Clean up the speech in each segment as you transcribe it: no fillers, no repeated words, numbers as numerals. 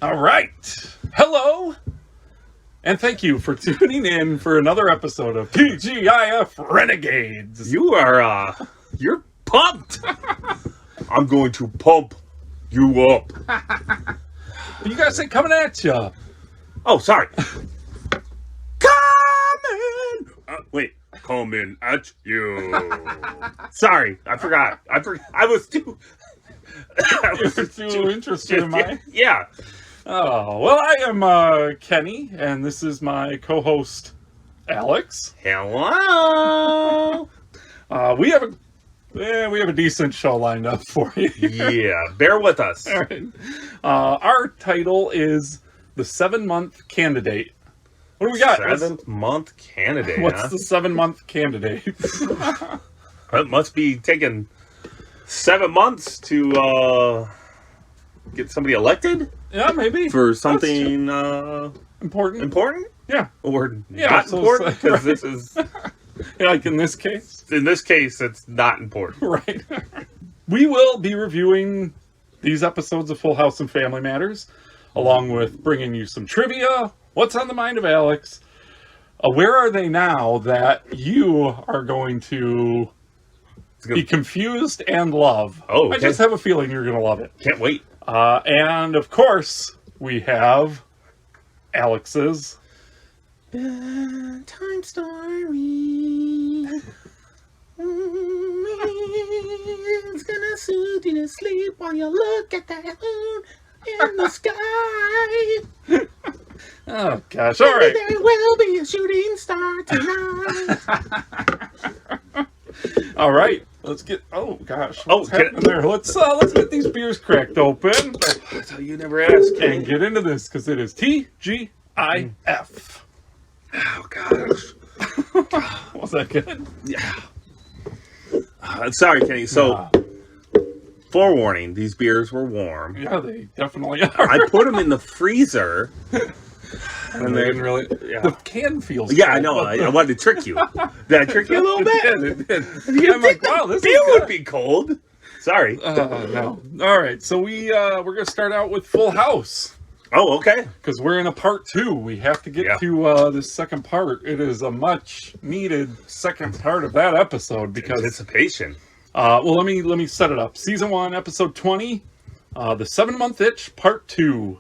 All right. Hello. And thank you for tuning in for another episode of TGIF Renegades. You're pumped. I'm going to pump you up. You guys say coming at you. Oh, sorry. Coming at you. Sorry, I forgot. I was too. You're too interested in my... Yeah. Oh, well, I am Kenny, and this is my co-host, Alex. Hello. We have a decent show lined up for you. Yeah, bear with us. All right. Our title is The 7-Month Candidate. What do we got? 7-month candidate. What's the 7-month candidate? It must be taking 7 months to get somebody elected. Yeah, maybe For something important. Yeah, or Yeah, not so important, because right. this is like in this case. it's not important. Right. We will be reviewing these episodes of Full House and Family Matters, along with bringing you some trivia. What's on the mind of Alex? Where are they now that you are going to be confused and love? Oh, okay. I just have a feeling you're going to love it. Can't wait. And of course, we have Alex's Time story. It's gonna soothe you to sleep while you look at that moon in the sky. Oh gosh! All right. There will be a shooting star tonight. All right. Let's get. Oh gosh! What's get happening there? Let's get these beers cracked open That's how you never ask. and get into this because it is TGIF. Oh gosh. Was that good? Yeah. Sorry, Kenny. So, forewarning: these beers were warm. Yeah, they definitely are. I put them in the freezer. And they didn't really. Yeah. The can feels. Yeah, I cold, know. but I wanted to trick you. Did I trick you a little bit? It did. You I'm like, think wow, the this beer is good. would be cold. Sorry. No. All right. So we're gonna start out with Full House. Oh, okay. Because we're in a part 2. We have to get to this second part. It is a much needed second part of that episode because Anticipation. well, let me set it up. Season 1, episode 20, the 7-Month Itch, part 2.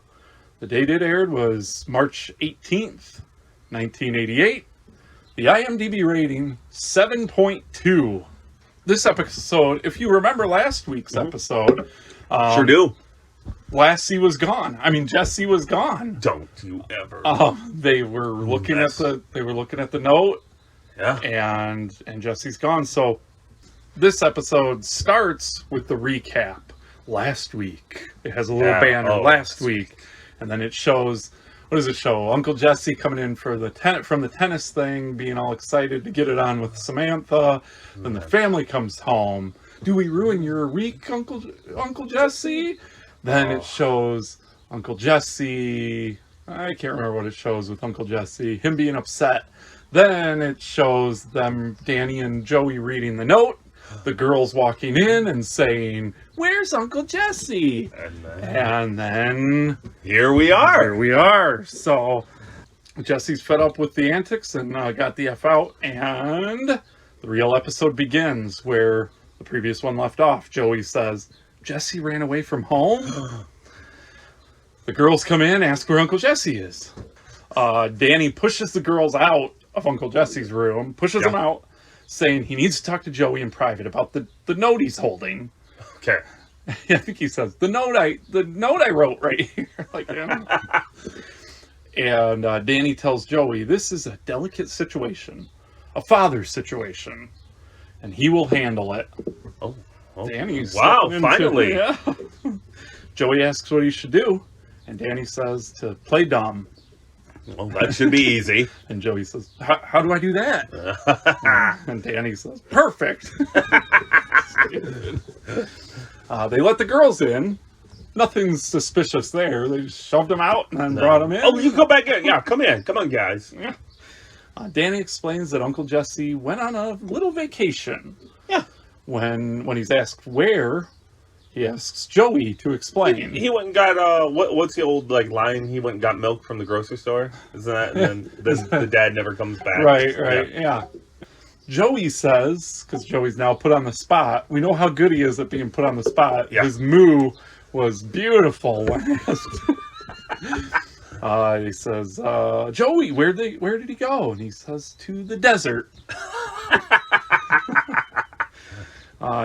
The date it aired was March 18th, 1988. The IMDb rating 7.2. This episode, if you remember last week's episode, Sure do. Lassie was gone. I mean, Jesse was gone. Don't you ever. They were looking at the note, Yeah. and Jesse's gone. So this episode starts with the recap last week. It has a little banner last week, and then it shows. What does it show? Uncle Jesse coming in for from the tennis thing, being all excited to get it on with Samantha. Then the family comes home. Do we ruin your week, Uncle Jesse? Then it shows Uncle Jesse. I can't remember what it shows with Uncle Jesse. Him being upset. Then it shows them, Danny and Joey, reading the note. The girls walking in and saying, "Where's Uncle Jesse?" And then Here we are. So Jesse's fed up with the antics and got the F out. And the real episode begins where the previous one left off. Joey says, "Jesse ran away from home?" The girls come in, ask where Uncle Jesse is. Danny pushes the girls out of Uncle Jesse's room, pushes them out, saying he needs to talk to Joey in private about the note he's holding. Okay. I think he says, the note I wrote right here. Like, and Danny tells Joey, this is a delicate situation, a father's situation, and he will handle it. Oh. Danny's Wow, into- finally. Yeah. Joey asks what he should do, and Danny says to play dumb. Well, that should be easy. And Joey says, how do I do that? And Danny says, perfect. They let the girls in. Nothing's suspicious there. They just shoved them out and then brought them in. Oh, you go back in. Yeah, come in. Come on, guys. Yeah. Danny explains that Uncle Jesse went on a little vacation. Yeah. When he's asked where, he asks Joey to explain. He went and got what's the old like line? He went and got milk from the grocery store. Isn't that? And then the dad never comes back. Right, yeah. Joey says, because Joey's now put on the spot. We know how good he is at being put on the spot. Yeah. His moo was beautiful when he says, Joey, where did he go? And he says, to the desert.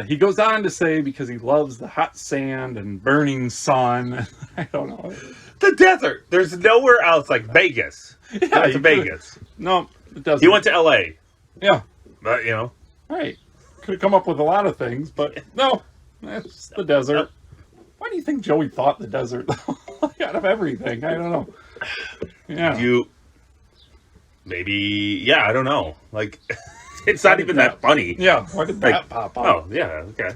He goes on to say because he loves the hot sand and burning sun. I don't know. The desert. There's nowhere else like Vegas. Yeah, to Vegas. No, it doesn't. He went to L.A. Yeah. But, you know. Right. Could have come up with a lot of things, but no. That's the desert. Why do you think Joey thought the desert, though? Out of everything. I don't know. Yeah. Maybe, I don't know. Like, it's not even that funny. Yeah, why did that pop up? Oh, yeah, okay.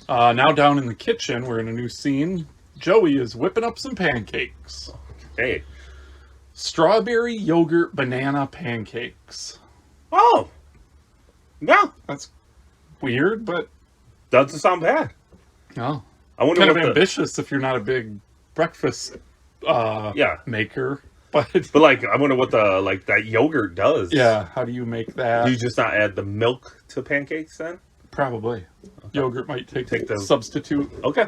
Now down in the kitchen, we're in a new scene. Joey is whipping up some pancakes. Hey. Strawberry yogurt banana pancakes. Oh. Yeah. That's weird, but... Doesn't sound bad. No. I wonder kind what of ambitious if you're not a big breakfast maker. But like, I wonder what that yogurt does. Yeah, how do you make that? Do you just not add the milk to pancakes then? Probably. Okay. Yogurt might take the substitute. Okay.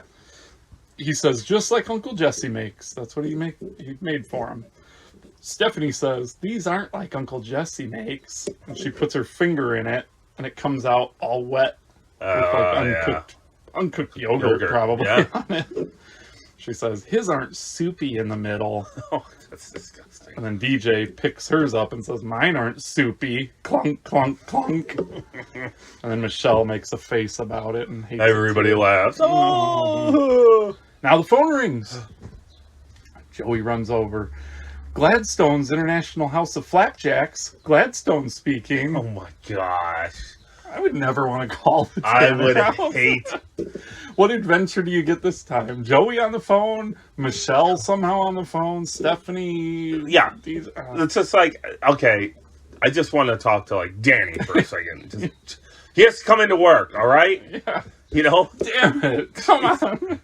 He says, just like Uncle Jesse makes. That's what he made for him. Stephanie says, these aren't like Uncle Jesse makes. And she puts her finger in it, and it comes out all wet. With like uncooked yogurt probably on it. She says, his aren't soupy in the middle. Oh, that's disgusting. And then DJ picks hers up and says, mine aren't soupy. Clunk, clunk, clunk. And then Michelle makes a face about it and hates everybody laughs. Oh! Now the phone rings. Joey runs over. Gladstone's International House of Flapjacks. Gladstone speaking. Oh my gosh. I would never want to call the I would hate. What adventure do you get this time? Joey on the phone, Michelle somehow on the phone, Stephanie. Yeah, it's just like, okay, I just want to talk to like Danny for a second. He has to come into work, all right? Yeah. You know? Damn it! Come on.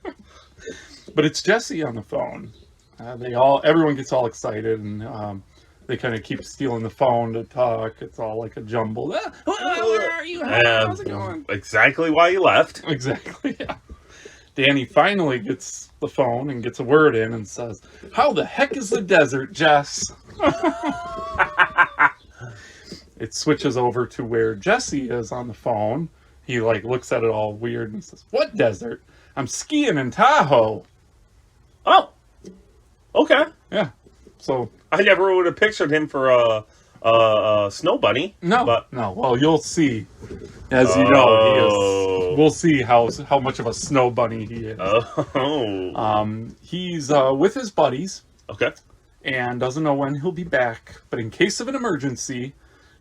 But it's Jesse on the phone. Everyone gets all excited and. They kind of keep stealing the phone to talk. It's all like a jumble. Where are you? How's it going? Exactly why you left. Exactly, yeah. Danny finally gets the phone and gets a word in and says, how the heck is the desert, Jess? It switches over to where Jesse is on the phone. He like looks at it all weird and says, what desert? I'm skiing in Tahoe. Oh, okay. Yeah. So I never would have pictured him for a snow bunny. No. Well, you'll see. As you know, he is. We'll see how much of a snow bunny he is. Oh. He's with his buddies. Okay. And doesn't know when he'll be back. But in case of an emergency,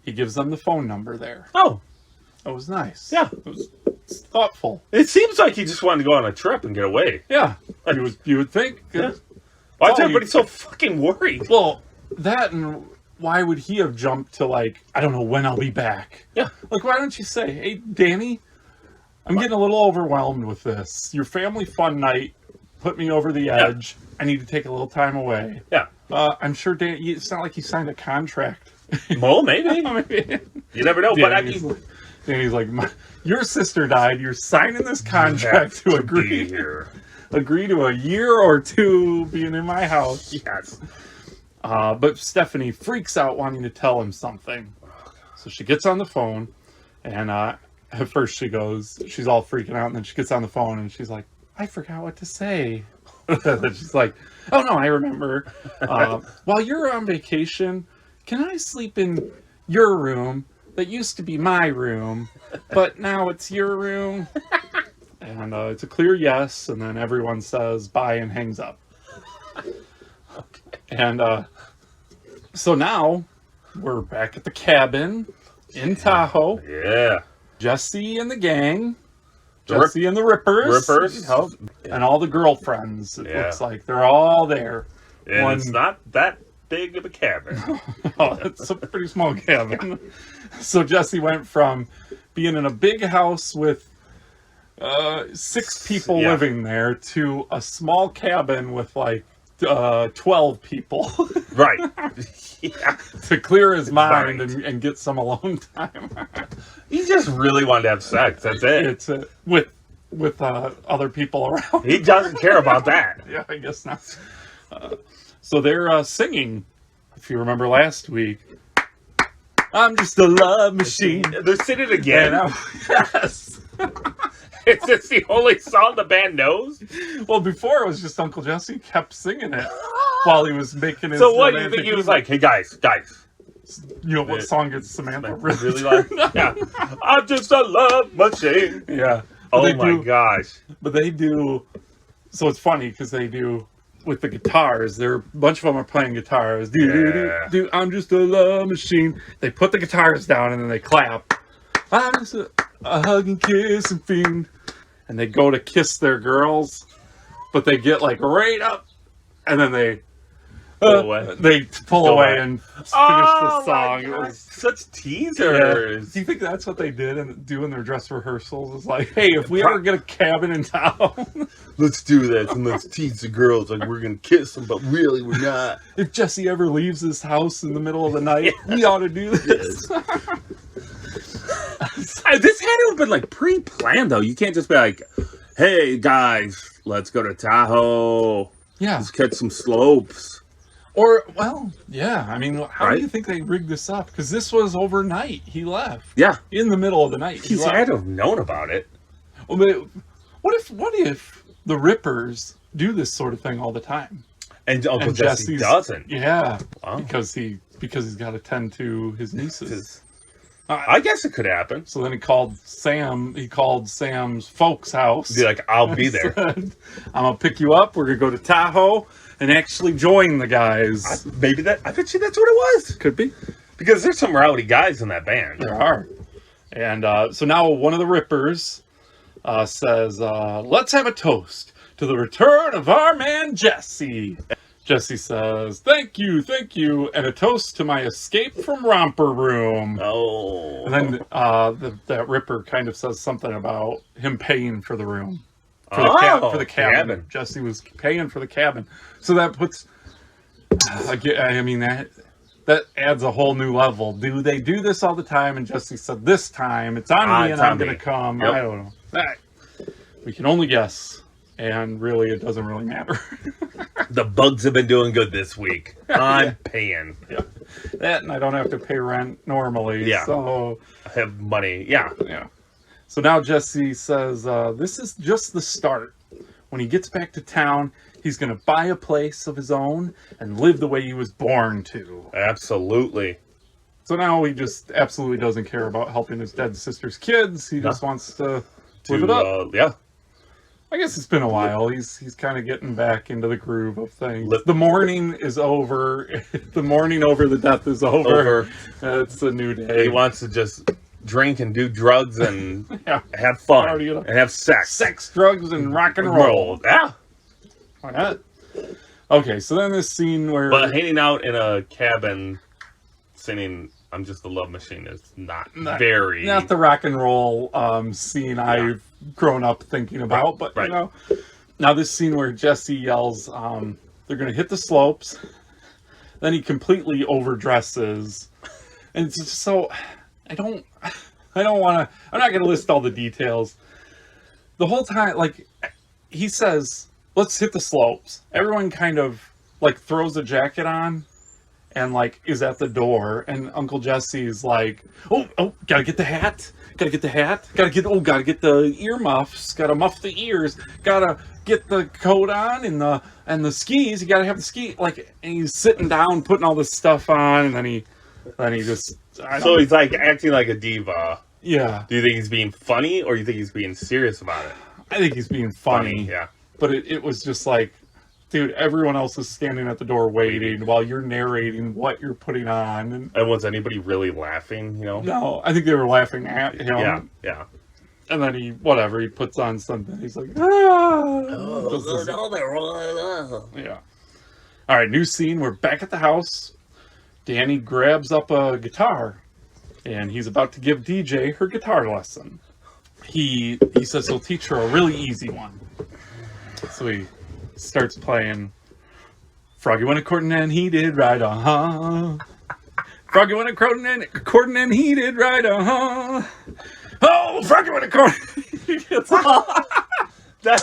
he gives them the phone number there. Oh. That was nice. Yeah. It's thoughtful. It seems like he just wanted to go on a trip and get away. Yeah. You would think. Yeah. Why is everybody so fucking worried? Well, that and why would he have jumped to like, I don't know when I'll be back. Yeah. Like, why don't you say, hey, Danny, I'm getting a little overwhelmed with this. Your family fun night put me over the edge. I need to take a little time away. Yeah. I'm sure Danny, it's not like he signed a contract. Well, maybe. You never know. Danny's like, your sister died. You're signing this contract to agree to a year or two being in my house. Yes. But Stephanie freaks out wanting to tell him something. So she gets on the phone and at first she's all freaking out, and then she gets on the phone and she's like, I forgot what to say. And she's like, oh no, I remember. While you're on vacation, can I sleep in your room that used to be my room, but now it's your room? And it's a clear yes, and then everyone says bye and hangs up. And so now we're back at the cabin in Tahoe. Yeah. Jesse and the gang. Jesse and the Rippers. And all the girlfriends, it looks like. They're all there. And it's not that big of a cabin. Oh, it's a pretty small cabin. So Jesse went from being in a big house with 6 people Yeah. living there to a small cabin with like 12 people Right. Yeah. to clear his mind Right. and get some alone time. He just really wanted to have sex. That's it. It's with other people around. He doesn't care about that. Yeah, I guess not. So they're singing. If you remember last week, I'm just a love machine. They're singing again. And yes. Is this the only song the band knows? Well, before it was just Uncle Jesse kept singing it while he was making his. So what do you romantic think he was music. like? Hey guys, You know what song did Samantha really like? Yeah, I'm just a love machine. Yeah. Oh They my do- gosh! But they do. So it's funny because they do with the guitars. They're a bunch of them are playing guitars. Do do Yeah. do. I'm just a love machine. They put the guitars down and then they clap. I'm just a hug and kiss and fiend. And they go to kiss their girls, but they get like right up, and then they Pull away. They pull Go away back. and finish Oh the song. my It gosh, was such Yeah. teasers. Do you think that's what they did and do in their dress rehearsals? It's like, hey, if we ever get a cabin in town, Let's do this and let's tease the girls like we're gonna kiss them, but really we're not. if Jesse ever leaves this house in the middle of the night, we ought to do this. This had to have been like pre-planned though. You can't just be like, "Hey guys, let's go to Tahoe. Yeah. Let's catch some slopes." Or, well, yeah. I mean, how Right? do you think they rigged this up? Because this was overnight. He left. Yeah, In the middle of the night. He's left. had to have known about it. Well, but what if the Rippers do this sort of thing all the time? And Uncle And Jesse Jesse's- doesn't. Yeah. Wow. Because he's got to tend to his nieces. I guess it could happen. So then he called Sam's folks' house. Be like, I'll be there. Said, I'm gonna pick you up. We're gonna go to Tahoe and actually join the guys. Maybe that. I bet you that's what it was. Could be. Because there's some rowdy guys in that band. There are. And so now one of the Rippers says, let's have a toast to the return of our man Jesse. Jesse says, thank you, and a toast to my escape from Romper Room. Oh. And then that Ripper kind of says something about him paying for the room. For the cabin. Jesse was paying for the cabin. So that puts, I mean, that adds a whole new level. Do they do this all the time? And Jesse said, this time, it's on me and it's I'm on going to me. come. Yep. I don't know. We can only guess. And really, it doesn't really matter. The bugs have been doing good this week. I'm paying. That, and I don't have to pay rent normally. Yeah. So, I have money. Yeah. yeah. So now Jesse says, this is just the start. When he gets back to town, he's going to buy a place of his own and live the way he was born to. Absolutely. So now he just absolutely doesn't care about helping his dead sister's kids. He just wants to live it up. Yeah. I guess it's been a while. He's kind of getting back into the groove of things. Li- The mourning is over. The mourning over the death is over. It's a new day. He wants to just drink and do drugs and Yeah. have fun Party it up. and have sex. Sex, drugs, and rock and roll. Yeah. Why not? Okay, so then this scene where But hanging out in a cabin singing I'm Just a Love Machine is not very... not the rock and roll scene I've grown up thinking about, but Right. you know, now this scene where Jesse yells, they're going to hit the slopes, then he completely overdresses, and it's just so I don't want to. I'm not going to list all the details. The whole time, like he says, "Let's hit the slopes." Everyone kind of like throws a jacket on. And like is at the door, and Uncle Jesse's like, "Oh, gotta get the hat, gotta get the earmuffs, gotta muff the ears, gotta get the coat on and the skis. You gotta have the ski." Like, and he's sitting down, putting all this stuff on, and then he just So he's like acting like a diva. yeah. Do you think he's being funny or you think he's being serious about it? I think he's being funny, Yeah. but it was just like, dude, everyone else is standing at the door waiting while you're narrating what you're putting on, And was anybody really laughing, you know? no, I think they were laughing at him. Yeah, yeah. And then he puts on something. He's like, yeah. All right, new scene. We're back at the house. Danny grabs up a guitar, and he's about to give DJ her guitar lesson. he says he'll teach her a really easy one. So he starts playing Froggy went a courting and he did right, Froggy went a courting and he did right, Oh, Froggy went a courting. That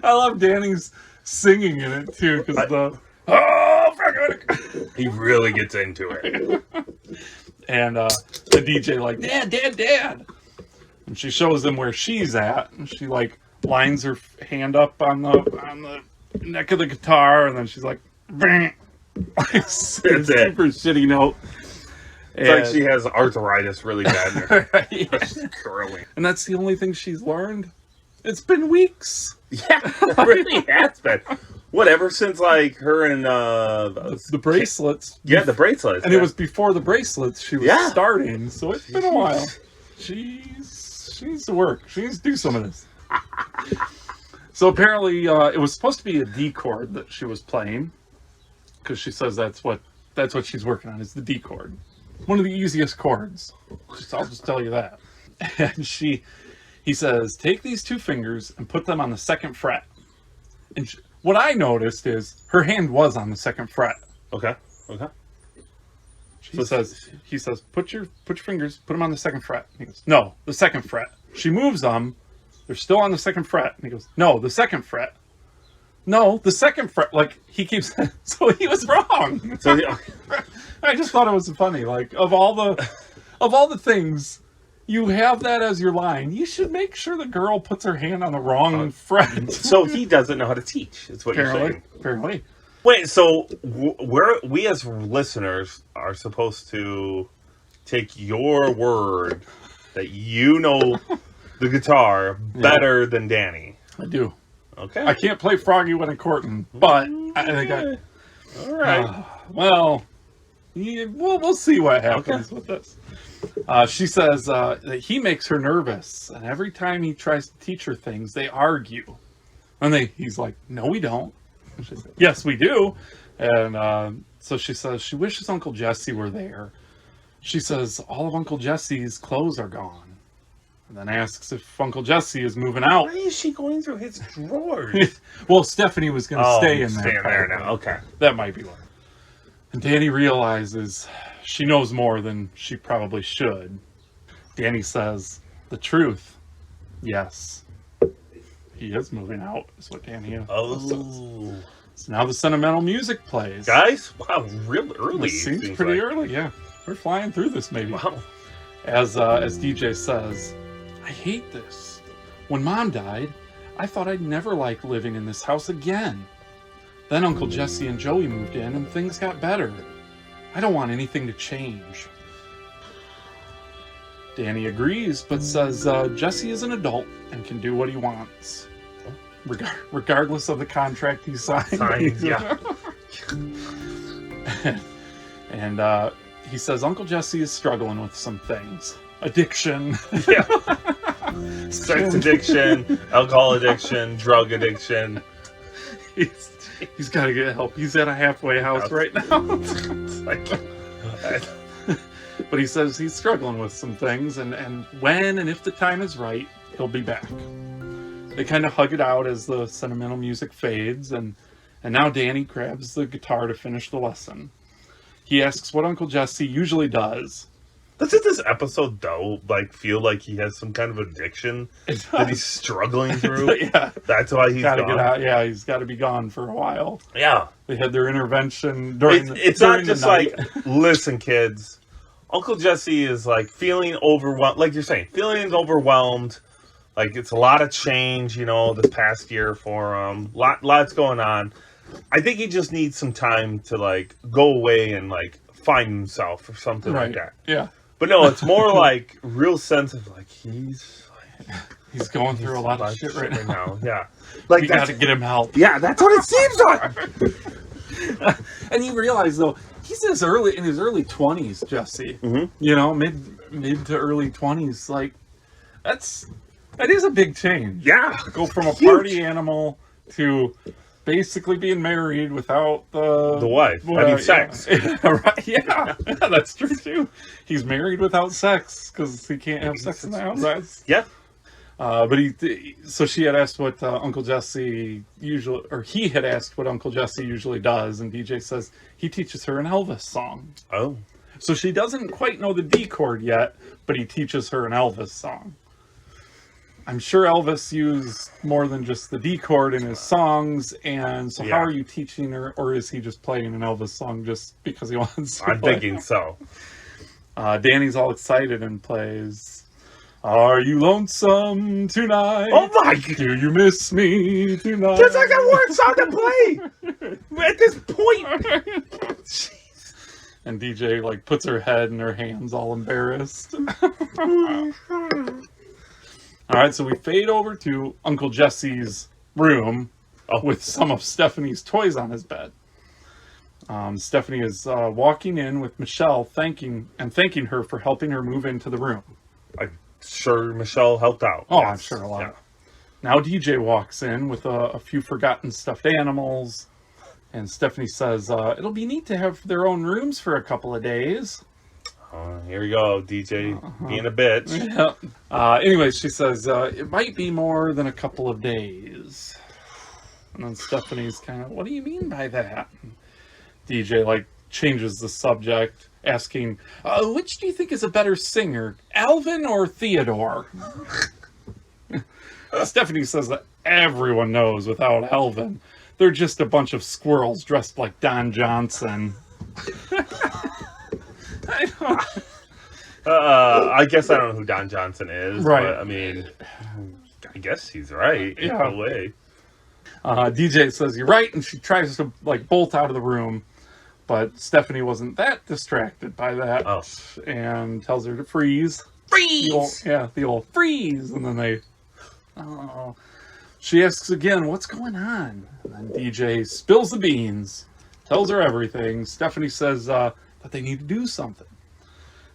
I love Danny's singing in it too, because Froggy went a he really gets into it. and the DJ like, Dad. And she shows him where she's at, and she like lines her hand up on the neck of the guitar, and then she's like, like super shitty note. It's like she has arthritis really bad in her. Yeah. She's curling. And that's the only thing she's learned. It's been weeks. Yeah, it really has been. Whatever, since like her and The bracelets. the bracelets. And yeah. it was before the bracelets she was starting, so it's been a while. She needs to work. She needs to do some of this. So apparently it was supposed to be a D chord that she was playing, because she says that's what she's working on, is the D chord. One of the easiest chords. I'll just tell you that. And he says, take these two fingers and put them on the second fret. And what I noticed is her hand was on the second fret. Okay. He says, put your fingers, put them on the second fret. And he goes, no, the second fret. She moves them. They're still on the second fret. And he goes, no, the second fret. No, the second fret. Like, he keeps... So he was wrong. So I just thought it was funny. Like, of all the things, you have that as your line. You should make sure the girl puts her hand on the wrong fret. so he doesn't know how to teach. Is what you're saying. Apparently. Wait, so we as listeners are supposed to take your word that you know the guitar better than Danny. I do. Okay. I can't play Froggy when I'm courting, but I think All right. we'll see what happens with this. She says that he makes her nervous, and every time he tries to teach her things, they argue. And he's like, no, we don't. And she says, yes, we do. And so she says she wishes Uncle Jesse were there. She says all of Uncle Jesse's clothes are gone. And then asks if Uncle Jesse is moving out. Why is she going through his drawers? Well, Stephanie was going to stay in there. Staying there now. Okay. That might be why. And Danny realizes she knows more than she probably should. Danny says, the truth. Yes. He is moving out, is what Danny says. Oh. So now the sentimental music plays. Guys? Wow, real early. It seems pretty early, yeah. We're flying through this, maybe. Wow. As DJ says, I hate this. When Mom died, I thought I'd never like living in this house again. Then Uncle Jesse and Joey moved in and things got better. I don't want anything to change. Danny agrees, but says Jesse is an adult and can do what he wants. Regardless of the contract he signed. Yeah. And he says Uncle Jesse is struggling with some things. Addiction. Yeah. Sex addiction, alcohol addiction, drug addiction. He's got to get help. He's at a halfway house right now. But he says he's struggling with some things, and when and if the time is right, he'll be back. They kind of hug it out as the sentimental music fades, and now Danny grabs the guitar to finish the lesson. He asks what Uncle Jesse usually does. Doesn't this episode, though, feel like he has some kind of addiction that he's struggling through? Yeah. That's why he's Gotta gone. get out. Yeah, he's got to be gone for a while. Yeah. They had their intervention during It's during not just the night. listen, kids. Uncle Jesse is, feeling overwhelmed. Like you're saying, feeling overwhelmed. It's a lot of change, this past year for him. Lots going on. I think he just needs some time to, go away and, find himself or something like that. Yeah. But no, it's more real sense of he's going through a lot of shit right now. Yeah, You got to get him help. Yeah, that's what it seems like. And you realize though he's in his early 20s, Jesse. Mm-hmm. Mid to early 20s. That is a big change. Yeah, Go from a party animal to basically being married without the wife. I mean, sex. Yeah, right, yeah, that's true too. He's married without sex because he can't have sex in the house. Yeah. But so she had asked what Uncle Jesse usually, or he had asked what Uncle Jesse usually does, and DJ says he teaches her an Elvis song. Oh. So she doesn't quite know the D chord yet, but he teaches her an Elvis song. I'm sure Elvis used more than just the D chord in his songs, and so how are you teaching her, or is he just playing an Elvis song just because he wants to I'm thinking so. Danny's all excited and plays, "Are you lonesome tonight? Oh my God. Do you miss me tonight?" That's like a word song to play at this point. And DJ like puts her head in her hands, all embarrassed. All right, so we fade over to Uncle Jesse's room with some of Stephanie's toys on his bed. Stephanie is walking in with Michelle, thanking her for helping her move into the room. I'm sure Michelle helped out. Oh, Yes. I'm sure a lot. Yeah. Now DJ walks in with a few forgotten stuffed animals, and Stephanie says, it'll be neat to have their own rooms for a couple of days. Here we go, DJ being a bitch. Yeah. Anyways, she says, it might be more than a couple of days. And then Stephanie's kind of, what do you mean by that? DJ, like, changes the subject, asking, which do you think is a better singer, Alvin or Theodore? Stephanie says that everyone knows without Alvin, they're just a bunch of squirrels dressed like Don Johnson. I guess I don't know who Don Johnson is. Right. But, I mean, I guess he's right. In a way. DJ says, you're right, and she tries to, like, bolt out of the room. But Stephanie wasn't that distracted by that. Oh. And tells her to freeze. Freeze! The old freeze. And then they... Oh. She asks again, what's going on? And then DJ spills the beans. Tells her everything. Stephanie says that they need to do something.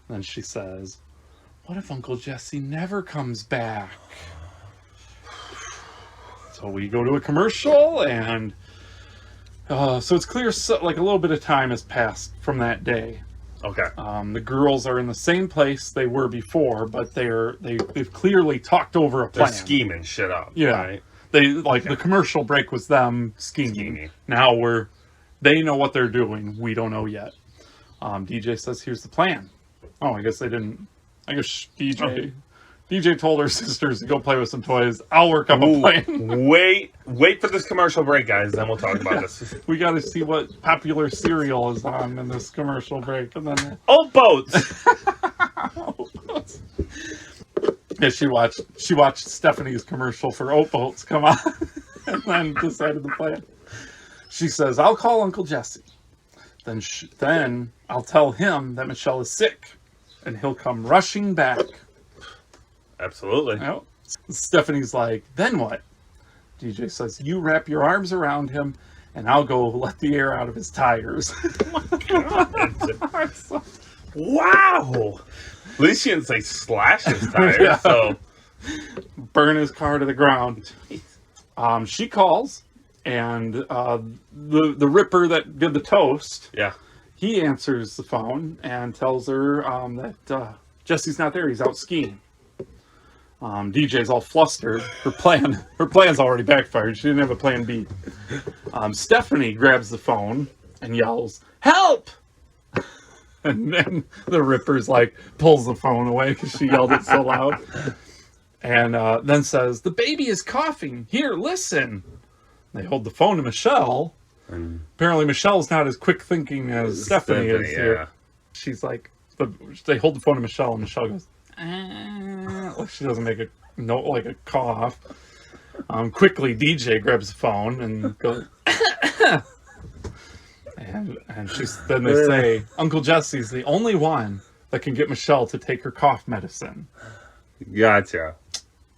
And then she says, what if Uncle Jesse never comes back? So we go to a commercial, and... so it's clear, like a little bit of time has passed from that day. Okay. The girls are in the same place they were before, but they've clearly talked over a plan. They're scheming shit up. Yeah. Right? The commercial break was them scheming. Now they know what they're doing. We don't know yet. DJ says, here's the plan. Oh, I guess they didn't. I guess DJ told her sisters to go play with some toys. I'll work up a plan. Wait for this commercial break, guys. Then we'll talk about this. We got to see what popular cereal is on in this commercial break, and then Old boats. yeah, she watched Stephanie's commercial for Oat Boats come on, and then decided the plan. She says, "I'll call Uncle Jesse. Then I'll tell him that Michelle is sick, and he'll come rushing back." Absolutely. Well, Stephanie's like, then what? DJ says, you wrap your arms around him, and I'll go let the air out of his tires. Wow. At least she didn't say slash his tires, Yeah. so... Burn his car to the ground. She calls, and the Ripper that did the toast, Yeah. he answers the phone and tells her that Jesse's not there. He's out skiing. DJ's all flustered. Her plan's already backfired. She didn't have a plan B. Stephanie grabs the phone and yells, "Help!" And then the Ripper's like pulls the phone away because she yelled it so loud. And then says, "The baby is coughing. Here, listen." They hold the phone to Michelle. Apparently Michelle's not as quick thinking as Stephanie is here. She's like, they hold the phone to Michelle, and Michelle goes, like she doesn't make a note like a cough. Quickly, DJ grabs the phone and goes, and then they say, Uncle Jesse's the only one that can get Michelle to take her cough medicine. Gotcha.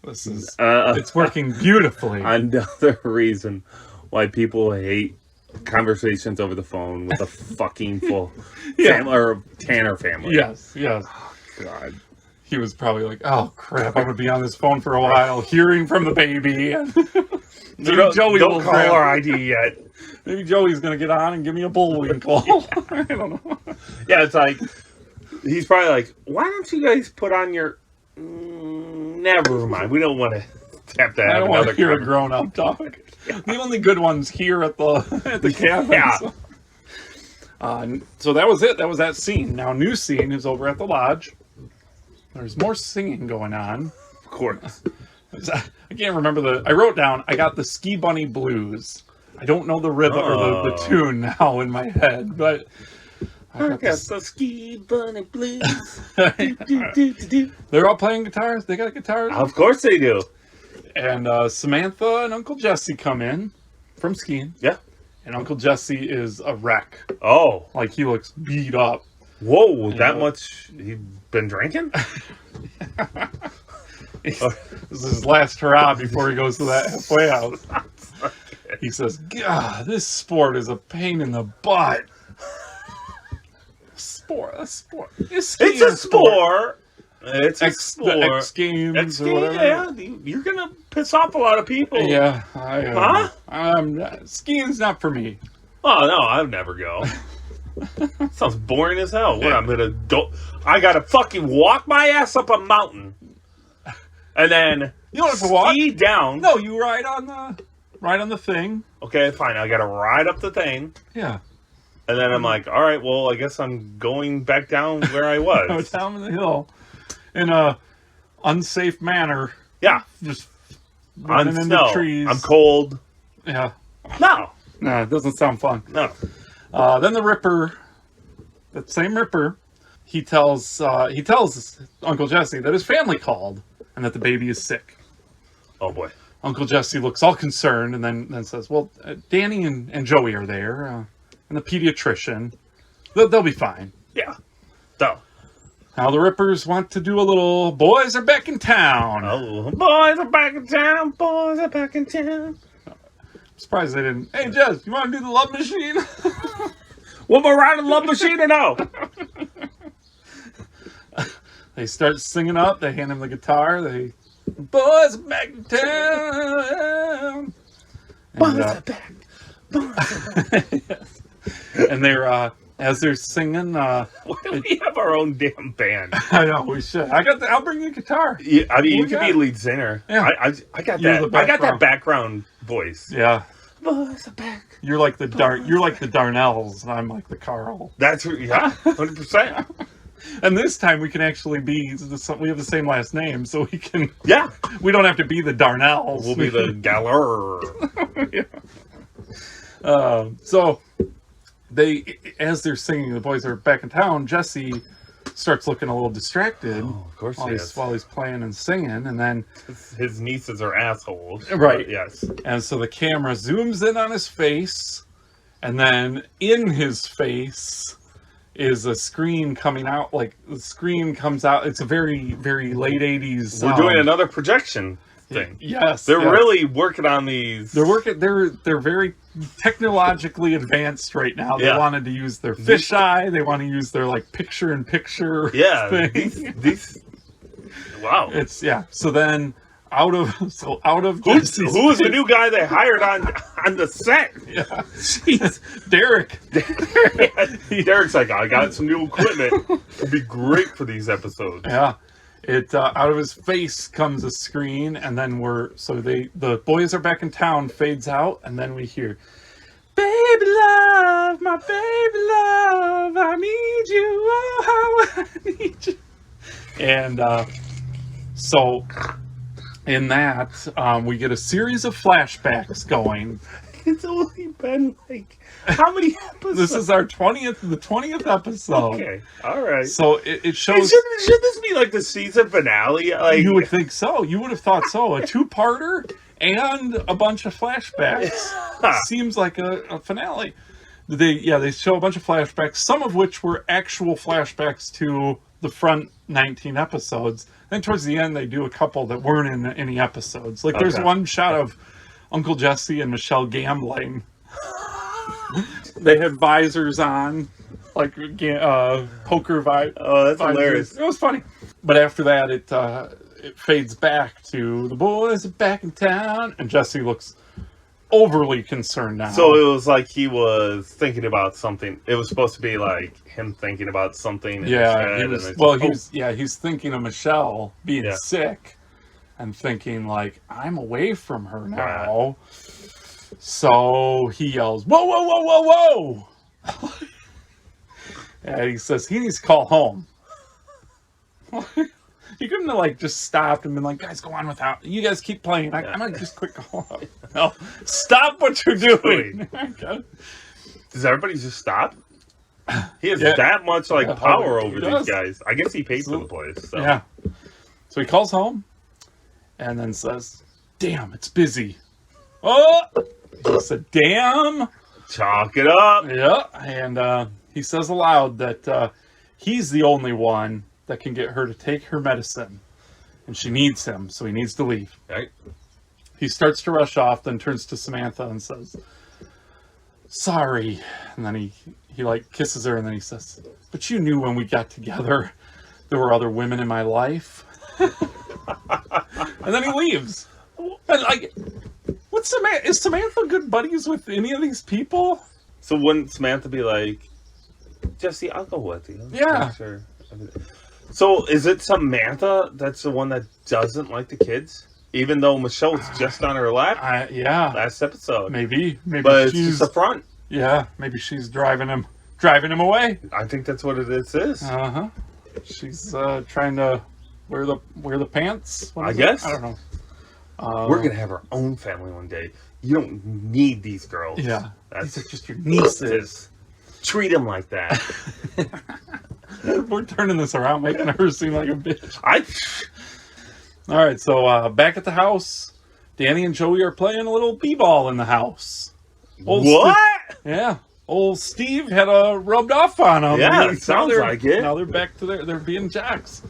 This is it's working beautifully. Another reason why people hate conversations over the phone with a fucking full family or Tanner family. Yes. God. He was probably like, oh crap, I'm gonna be on this phone for a while, hearing from the baby. Maybe Joey don't will call grab- our ID yet. Maybe Joey's gonna get on and give me a bullwinkle. I don't know. Yeah, it's like he's probably like, why don't you guys put on your? Never mind. We don't want to have to I have don't want another to hear a conversation. grown-up talk. The only good ones here at the cabin. Yeah. So that was it. That was that scene. Now, new scene is over at the lodge. There's more singing going on. Of course. I can't remember I wrote down, I got the Ski Bunny Blues. I don't know the rhythm or the tune now in my head, but I got the Ski Bunny Blues. Do, do, do, do, do. They're all playing guitars. They got guitars. Of course they do. And Samantha and Uncle Jesse come in from skiing. Yeah. And Uncle Jesse is a wreck. Oh. Like, he looks beat up. Whoa, that much he been drinking? This is his last hurrah before he goes to that halfway house. He says, God, this sport is a pain in the butt. A sport. It's a sport. It's a The sport. X Games or whatever. Yeah, you're gonna piss off a lot of people. Yeah. Huh? Skiing's not for me. Oh no, I'd never go. Sounds boring as hell. What I'm gonna go? I gotta fucking walk my ass up a mountain, and then You don't have to walk. ski down. No, you ride on the thing. Okay, fine. I gotta ride up the thing, Yeah. and then I'm like, all right, well, I guess I'm going back down where I Go was. down the hill in a unsafe manner. Yeah, Just on running into snow. trees. I'm cold. Yeah. No, No, it doesn't sound fun. no. Then the Ripper, that same Ripper, he tells Uncle Jesse that his family called and that the baby is sick. Oh boy. Uncle Jesse looks all concerned and then says, well, Danny and Joey are there, and the pediatrician. They'll be fine. Yeah. So. Now the Rippers want to do a little boys are back in town. Oh, boys are back in town. Boys are back in town. I'm surprised they didn't. Hey, Jess, you want to do the love machine? One more round of Love Machine or no? They start singing up. They hand him the guitar. Boys are back in town. Boys And, are back. Boys are back. and they're as they're singing. Why don't we have our own damn band? I know we should. I'll bring you a guitar. Yeah, I mean, you We could got be it. lead singer. Yeah. I got You're that. the I got that background. background voice. Yeah, Boys are back. you're like the Darnells, and I'm like the Carl. That's 100%. And this time we can actually be. We have the same last name, so we can. Yeah, We don't have to be the Darnells. we'll be the Galler. So as they're singing, the boys are back in town. Jesse starts looking a little distracted Of course, while he's playing and singing, and then his nieces are assholes. Right. But yes. and so the camera zooms in on his face, and then in his face is a screen coming out. Like the screen comes out. It's a very very late 80s. We're doing another projection thing. Yes, They're yes. really working on these. They're working. They're very technologically advanced right now. They Yeah. wanted to use their fisheye. They want to use their like picture-in-picture. Yeah. thing. These. Wow. It's So then out of Who's the new guy they hired on the set? Yeah. Jeez, Derek. Derek's like, I got some new equipment. It'd be great for these episodes. Yeah. It out of his face comes a screen, and then the boys are back in town fades out, and then we hear, "Baby love, my baby love, I need you, oh how I need you." And so in that we get a series of flashbacks going. It's only been like how many episodes? This is our 20th episode. Okay, all right. So it shows. Should this be like the season finale? Like You would think so. You would have thought so. A two-parter and a bunch of flashbacks. Seems like a finale. They show a bunch of flashbacks, some of which were actual flashbacks to the front 19 episodes. Then towards the end, they do a couple that weren't in any episodes. Like there's Okay. one shot of Uncle Jesse and Michelle gambling. They had visors on, like poker visors. Oh, that's hilarious. It was funny. But after that, it fades back to the boys are back in town, and Jesse looks overly concerned now. So it was like he was thinking about something. It was supposed to be like him thinking about something. In his head, he and was. it's Well, like, he's thinking of Michelle being Yeah. sick, and thinking like, I'm away from her now. So he yells, "Whoa, whoa, whoa, whoa, whoa!" And he says he needs to call home. He couldn't have like just stopped and been like, "Guys, go on without. You guys keep playing. I'm gonna just quick call up." No, stop what you're doing. Okay. Does everybody just stop? He has Yeah. that much like Yeah, power he over does. these guys. I guess he paid for the place. So. Yeah. So he calls home and then says, "Damn, it's busy." Oh, he said, "Damn." Chalk it up. Yeah, and he says aloud that he's the only one that can get her to take her medicine, and she needs him, so he needs to leave. Right. He starts to rush off, then turns to Samantha and says, "Sorry," and then he like kisses her, and then he says, "But you knew when we got together there were other women in my life." And then he leaves. And like, what's Samantha? Is Samantha good buddies with any of these people? So wouldn't Samantha be like, Jesse, I'll go with you. Yeah. Make sure. So is it Samantha that's the one that doesn't like the kids? Even though Michelle was just on her lap Yeah, last episode. maybe But it's she's just the front. yeah, maybe she's driving him away. I think that's what it is. Uh-huh. She's trying to wear the pants. What I is it? guess. I don't know. We're gonna have our own family one day. You don't need these girls. Yeah, That's these are just your nieces. treat them like that. We're turning this around, making her seem like a bitch. I All right, so back at the house, Danny and Joey are playing a little b-ball in the house. Old what? Yeah, old Steve had rubbed off on him. Yeah, And it sounds like it. Now they're back to they're being jacks.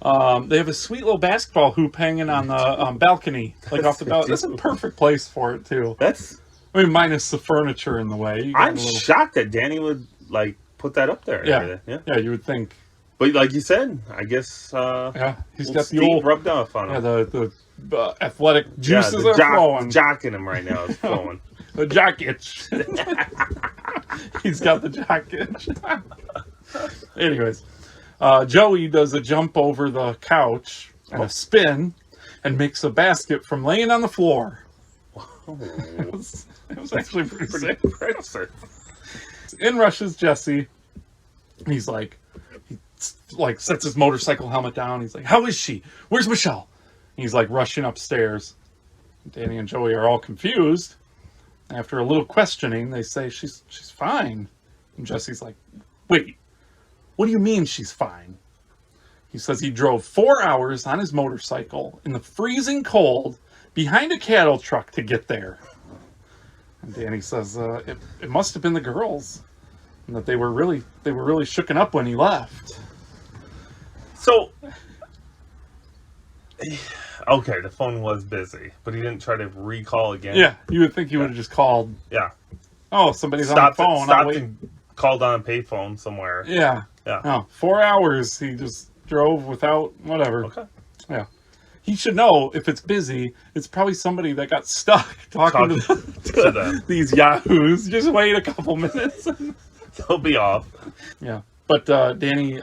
They have a sweet little basketball hoop hanging on the balcony, like off the balcony. That's a perfect place for it too. That's. I mean, minus the furniture in the way. You got I'm a little- shocked that Danny would like put that up there. and Yeah. everything. Yeah, you would think. But like you said, I guess. Yeah, he's Old got Steve the old rubbed off on him. the athletic juices the are flowing. jock in him right now is flowing. The jock itch. He's got the jock itch. Anyways, Joey does a jump over the couch and a spin and makes a basket from laying on the floor. It was actually pretty sick. impressive. In rushes Jesse. He's like, sets his motorcycle helmet down. He's like, "How is she? Where's Michelle?" He's like rushing upstairs. Danny and Joey are all confused. After a little questioning, they say she's fine. And Jesse's like, "Wait, what do you mean she's fine?" He says he drove 4 hours on his motorcycle in the freezing cold behind a cattle truck to get there. And Danny says it must have been the girls, and that they were really shooken up when he left. So, okay, the phone was busy, but he didn't try to recall again. Yeah, you would think he would have just called. Yeah. Oh, somebody's Stopped, on the phone. I'll stopped wait. and called on a payphone somewhere. Yeah. Yeah. No, 4 hours he just drove without whatever. Okay. Yeah. He should know if it's busy, it's probably somebody that got stuck talking to them. these yahoos. Just wait a couple minutes. He'll be off. Yeah. But Danny,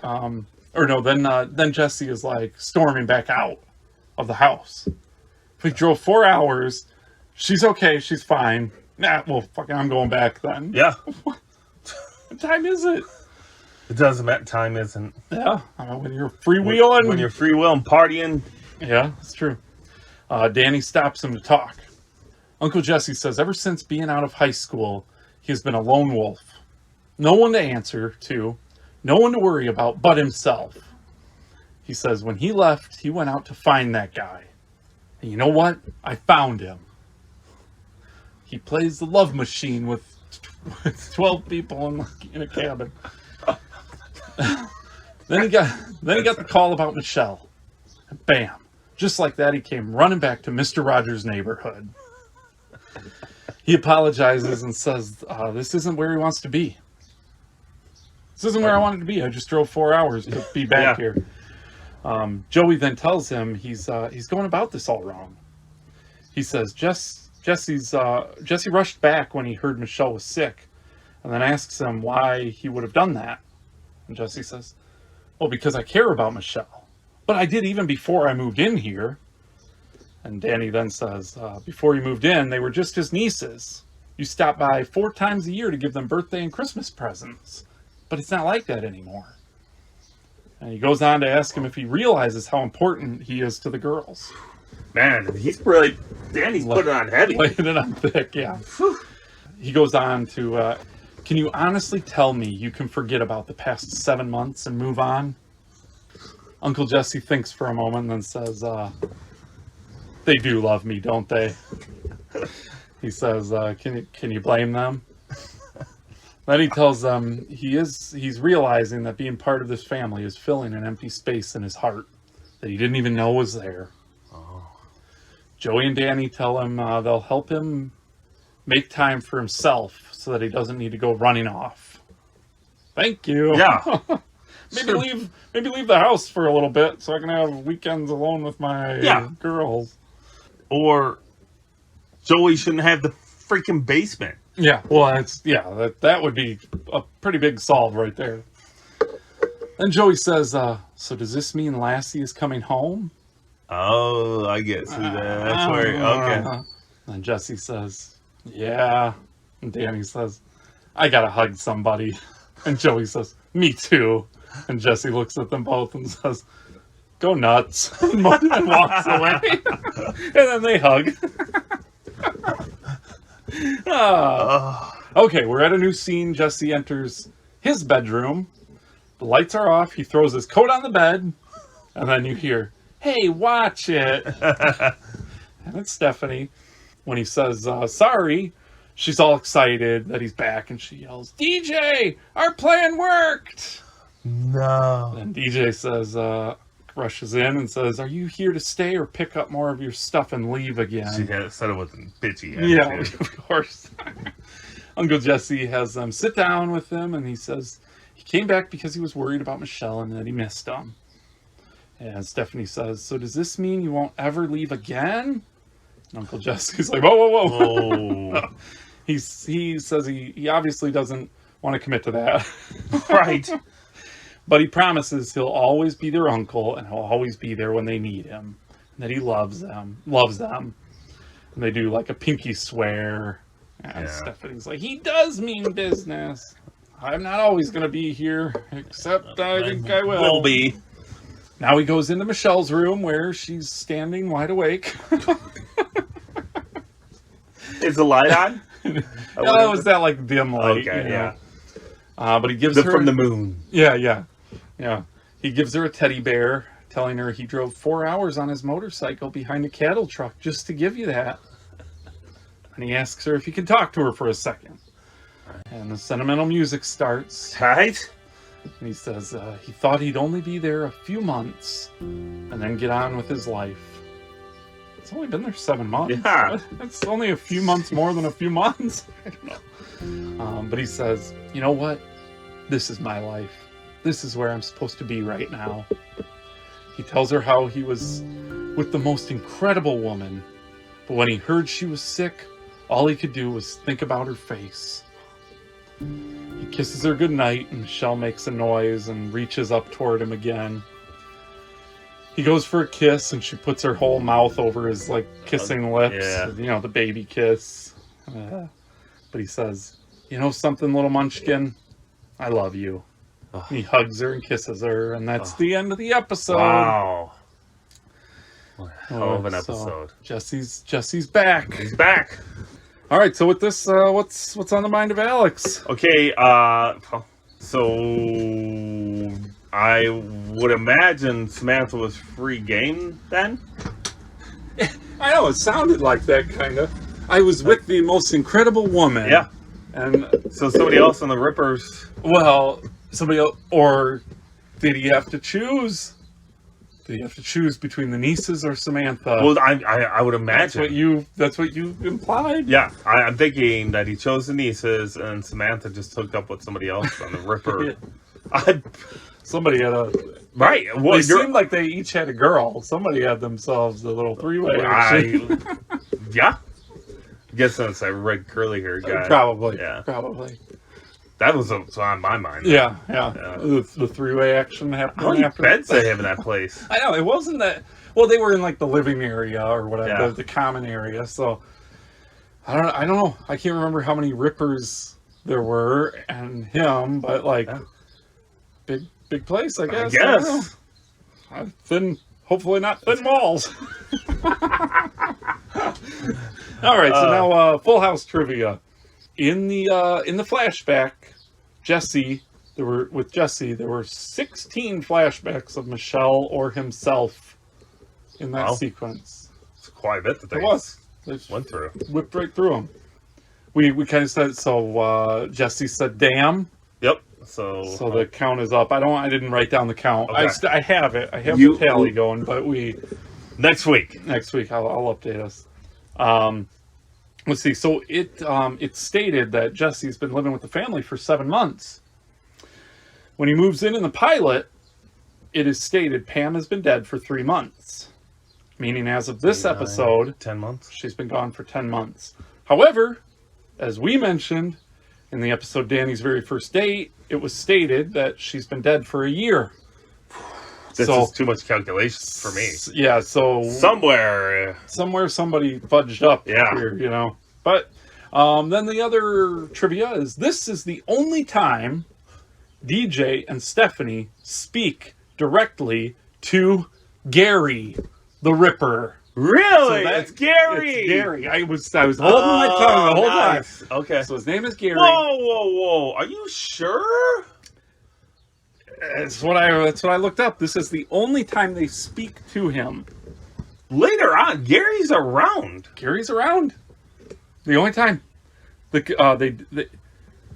then Jesse is like storming back out of the house. If we drove 4 hours, she's okay, she's fine. Nah, well, fucking, I'm going back then. Yeah. What time is it? It doesn't matter. Time isn't. Yeah, I mean, when you're freewheeling. When you're freewheeling, partying. Yeah, it's true. Danny stops him to talk. Uncle Jesse says ever since being out of high school, he has been a lone wolf. No one to answer to, no one to worry about but himself. He says when he left, he went out to find that guy. And you know what? I found him. He plays the love machine with 12 people in a cabin. Then he got the call about Michelle. And bam. Just like that, he came running back to Mr. Rogers' neighborhood. He apologizes and says, this isn't where he wants to be. This isn't where I wanted to be. I just drove 4 hours to be back here. Joey then tells him he's going about this all wrong. He says, Jesse rushed back when he heard Michelle was sick, and then asks him why he would have done that. And Jesse says, well, because I care about Michelle. But I did even before I moved in here. And Danny then says, before you moved in, they were just his nieces. You stopped by 4 times a year to give them birthday and Christmas presents. But it's not like that anymore. And he goes on to ask him if he realizes how important he is to the girls. Man, Danny's putting it on heavy. Laying it on thick, yeah. He goes on to, can you honestly tell me you can forget about the past 7 months and move on? Uncle Jesse thinks for a moment and then says, they do love me, don't they? He says, can you blame them? Then he tells them he's realizing that being part of this family is filling an empty space in his heart that he didn't even know was there. Oh. Joey and Danny tell him they'll help him make time for himself so that he doesn't need to go running off. Thank you. Yeah. maybe leave the house for a little bit so I can have weekends alone with my girls. Or Joey shouldn't have the freaking basement. Yeah, well, that would be a pretty big solve right there. And Joey says, so does this mean Lassie is coming home? Oh, I get see that. That's where, okay. And Jesse says, yeah. And Danny says, I gotta hug somebody. And Joey says, me too. And Jesse looks at them both and says, go nuts. And walks away. And then they hug. Okay, we're at a new scene. Jesse enters his bedroom. The lights are off. He throws his coat on the bed. And then you hear, hey, watch it. And it's Stephanie. When he says, sorry, she's all excited that he's back. And she yells, DJ, our plan worked. No. And DJ says, rushes in and says, are you here to stay or pick up more of your stuff and leave again? She said it with a bitchy Yeah, attitude. of course. Uncle Jesse has them sit down with him, and he says he came back because he was worried about Michelle and that he missed them. And Stephanie says, so does this mean you won't ever leave again? And Uncle Jesse's like, whoa. Oh. He says he obviously doesn't want to commit to that. Right. But he promises he'll always be their uncle and he'll always be there when they need him. And that he loves them. And they do like a pinky swear. And Stephanie's like, he does mean business. I'm not always going to be here, except I think I will. Will be. Now he goes into Michelle's room where she's standing wide awake. Is the light on? No, it was that like dim light. Okay, you know? yeah. But he gives her from the moon. Yeah. He gives her a teddy bear, telling her he drove 4 hours on his motorcycle behind a cattle truck just to give you that. And he asks her if he can talk to her for a second. And the sentimental music starts. Right? And he says he thought he'd only be there a few months and then get on with his life. It's only been there 7 months. Yeah. It's only a few months more than a few months. I don't know. But he says, you know what? This is my life. This is where I'm supposed to be right now. He tells her how he was with the most incredible woman. But when he heard she was sick, all he could do was think about her face. He kisses her goodnight, and Michelle makes a noise and reaches up toward him again. He goes for a kiss, and she puts her whole mouth over his, like, kissing lips. Yeah. You know, the baby kiss. But he says, you know something, little munchkin? I love you. Oh. He hugs her and kisses her, and that's the end of the episode. Wow. What a hell of an episode. Jesse's back. He's back. All right, so with this, what's on the mind of Alex? Okay, so I would imagine Samantha was free game then? I know, it sounded like that, kind of. I was with the most incredible woman. Yeah. And, So somebody else on the Rippers. well, somebody else, or did he have to choose? Did he have to choose between the nieces or Samantha? Well, I would imagine. That's what you implied? Yeah, I'm thinking that he chose the nieces and Samantha just hooked up with somebody else on the Ripper. Somebody had a... Right. Well, They seemed like they each had a girl. Somebody had themselves a little three-way. yeah. Guess that's that red curly hair guy. Probably. Yeah. Probably. That was what's on my mind. Yeah. Yeah. The three-way action How happening many after beds they have in that place? I know, it wasn't that... Well, they were in, like, the living area or whatever, Yeah. the common area, so... I don't know. I can't remember how many Rippers there were and him, but, like... Yeah. Big place, I guess. I I don't guess. know. Thin... Hopefully not thin walls. All right, so now Full House trivia. In the flashback, there were 16 flashbacks of Michelle or himself in that Wow. sequence. It's quite a bit that they It was. They just went through. whipped right through them. We kind of said so. Jesse said, "Damn." Yep. So The count is up. I didn't write down the count. Okay. I have it. I have You- the tally going, but next week. next week I'll update us. Let's see. So it stated that Jesse's been living with the family for 7 months. When he moves in the pilot, it is stated Pam has been dead for 3 months, meaning as of this episode, 10 months. she's been gone for 10 months. However, as we mentioned in the episode Danny's very first date, it was stated that she's been dead for a year. This So- is too much calculation for me. Yeah, so Somewhere. somewhere somebody fudged up Yeah. here, you know. But then the other trivia is this is the only time DJ and Stephanie speak directly to Gary, the Ripper. Really? So that- it's Gary. It's Gary. I was holding my tongue the whole nice. time. Okay. So his name is Gary. Whoa. Are you sure? That's what I looked up. This is the only time they speak to him. Later on, Gary's around. Gary's around. The only time.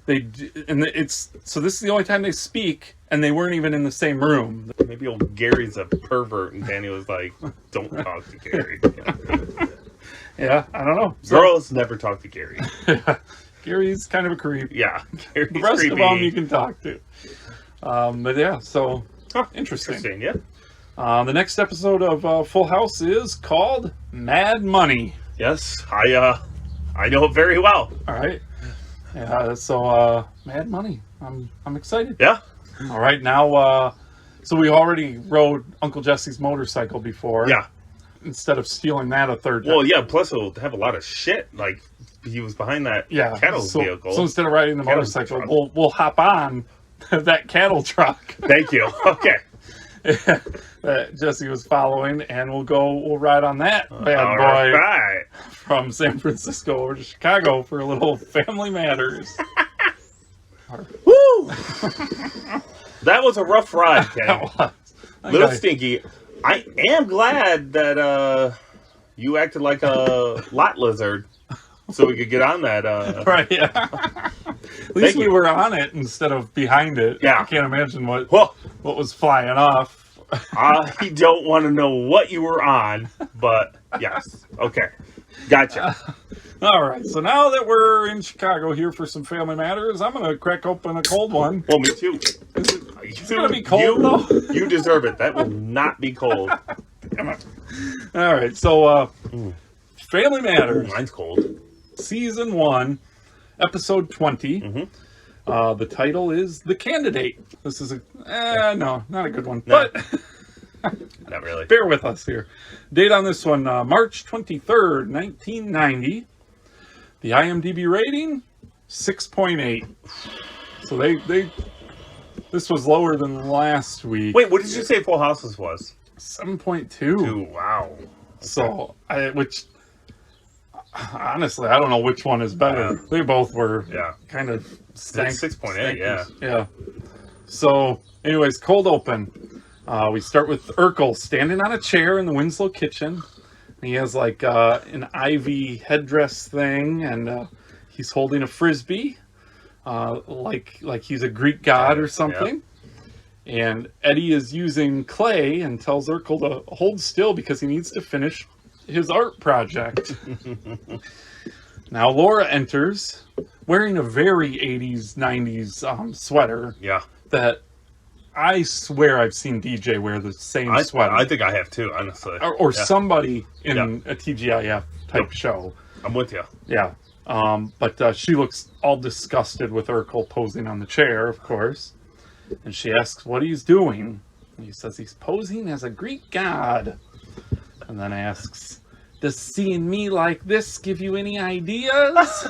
It's so this is the only time they speak, and they weren't even in the same room. Maybe old Gary's a pervert, and Danny was like, don't talk to Gary. Yeah, I don't know. So, Girls never talk to Gary. Gary's kind of a creep. Yeah. Gary's The rest creepy. of them you can talk to. But yeah, so interesting. Interesting, yeah. The next episode of Full House is called Mad Money. Yes, I know it very well. All right. Yeah, so Mad Money. I'm excited. Yeah. All right, now so we already rode Uncle Jesse's motorcycle before. Yeah. Instead of stealing that a third time. Well, yeah, plus it'll have a lot of shit. Like, he was behind that cattle vehicle. So instead of riding the Cattle motorcycle, truck. we'll hop on that cattle truck Thank you. Okay. that Jesse was following, and we'll ride on that bad All boy right. from San Francisco over to Chicago for a little Family Matters. Woo! That was a rough ride, Ken. That was- Little Okay. stinky. I am glad that you acted like a lot lizard so we could get on that. Right, yeah. At least we were on it instead of behind it. Yeah. I can't imagine what Well, was flying off. I don't want to know what you were on, but yes. Okay. Gotcha. All right, so now that we're in Chicago here for some Family Matters, I'm going to crack open a cold one. Well, me too. It's going to be cold, though. You deserve it. That will not be cold. Come on. All right, so Family Matters, Mine's cold. Season 1, Episode 20. Mm-hmm. The title is The Candidate. This is no, not a good one, No. but Not really. bear with us here. Date on this one, March 23rd, 1990. The IMDb rating, 6.8. So this was lower than last week. Wait, what did you say Full Houses was? 7.2. Ooh, wow. So, which honestly, I don't know which one is better. Yeah. They both were Yeah. kind of stank. 6.8, yeah. Yeah. So, anyways, cold open. We start with Urkel standing on a chair in the Winslow kitchen. He has like an ivy headdress thing, and he's holding a frisbee, like he's a Greek god or something. And Eddie is using clay and tells Urkel to hold still because he needs to finish his art project. Now Laura enters wearing a very 80s, 90s sweater Yeah. that I swear I've seen DJ wear the same sweater. I think I have too, honestly. or Yeah. somebody in Yeah. a TGIF type show. I'm with you. Yeah. But she looks all disgusted with Urkel posing on the chair, of course. And she asks what he's doing. And he says he's posing as a Greek god. And then asks, does seeing me like this give you any ideas?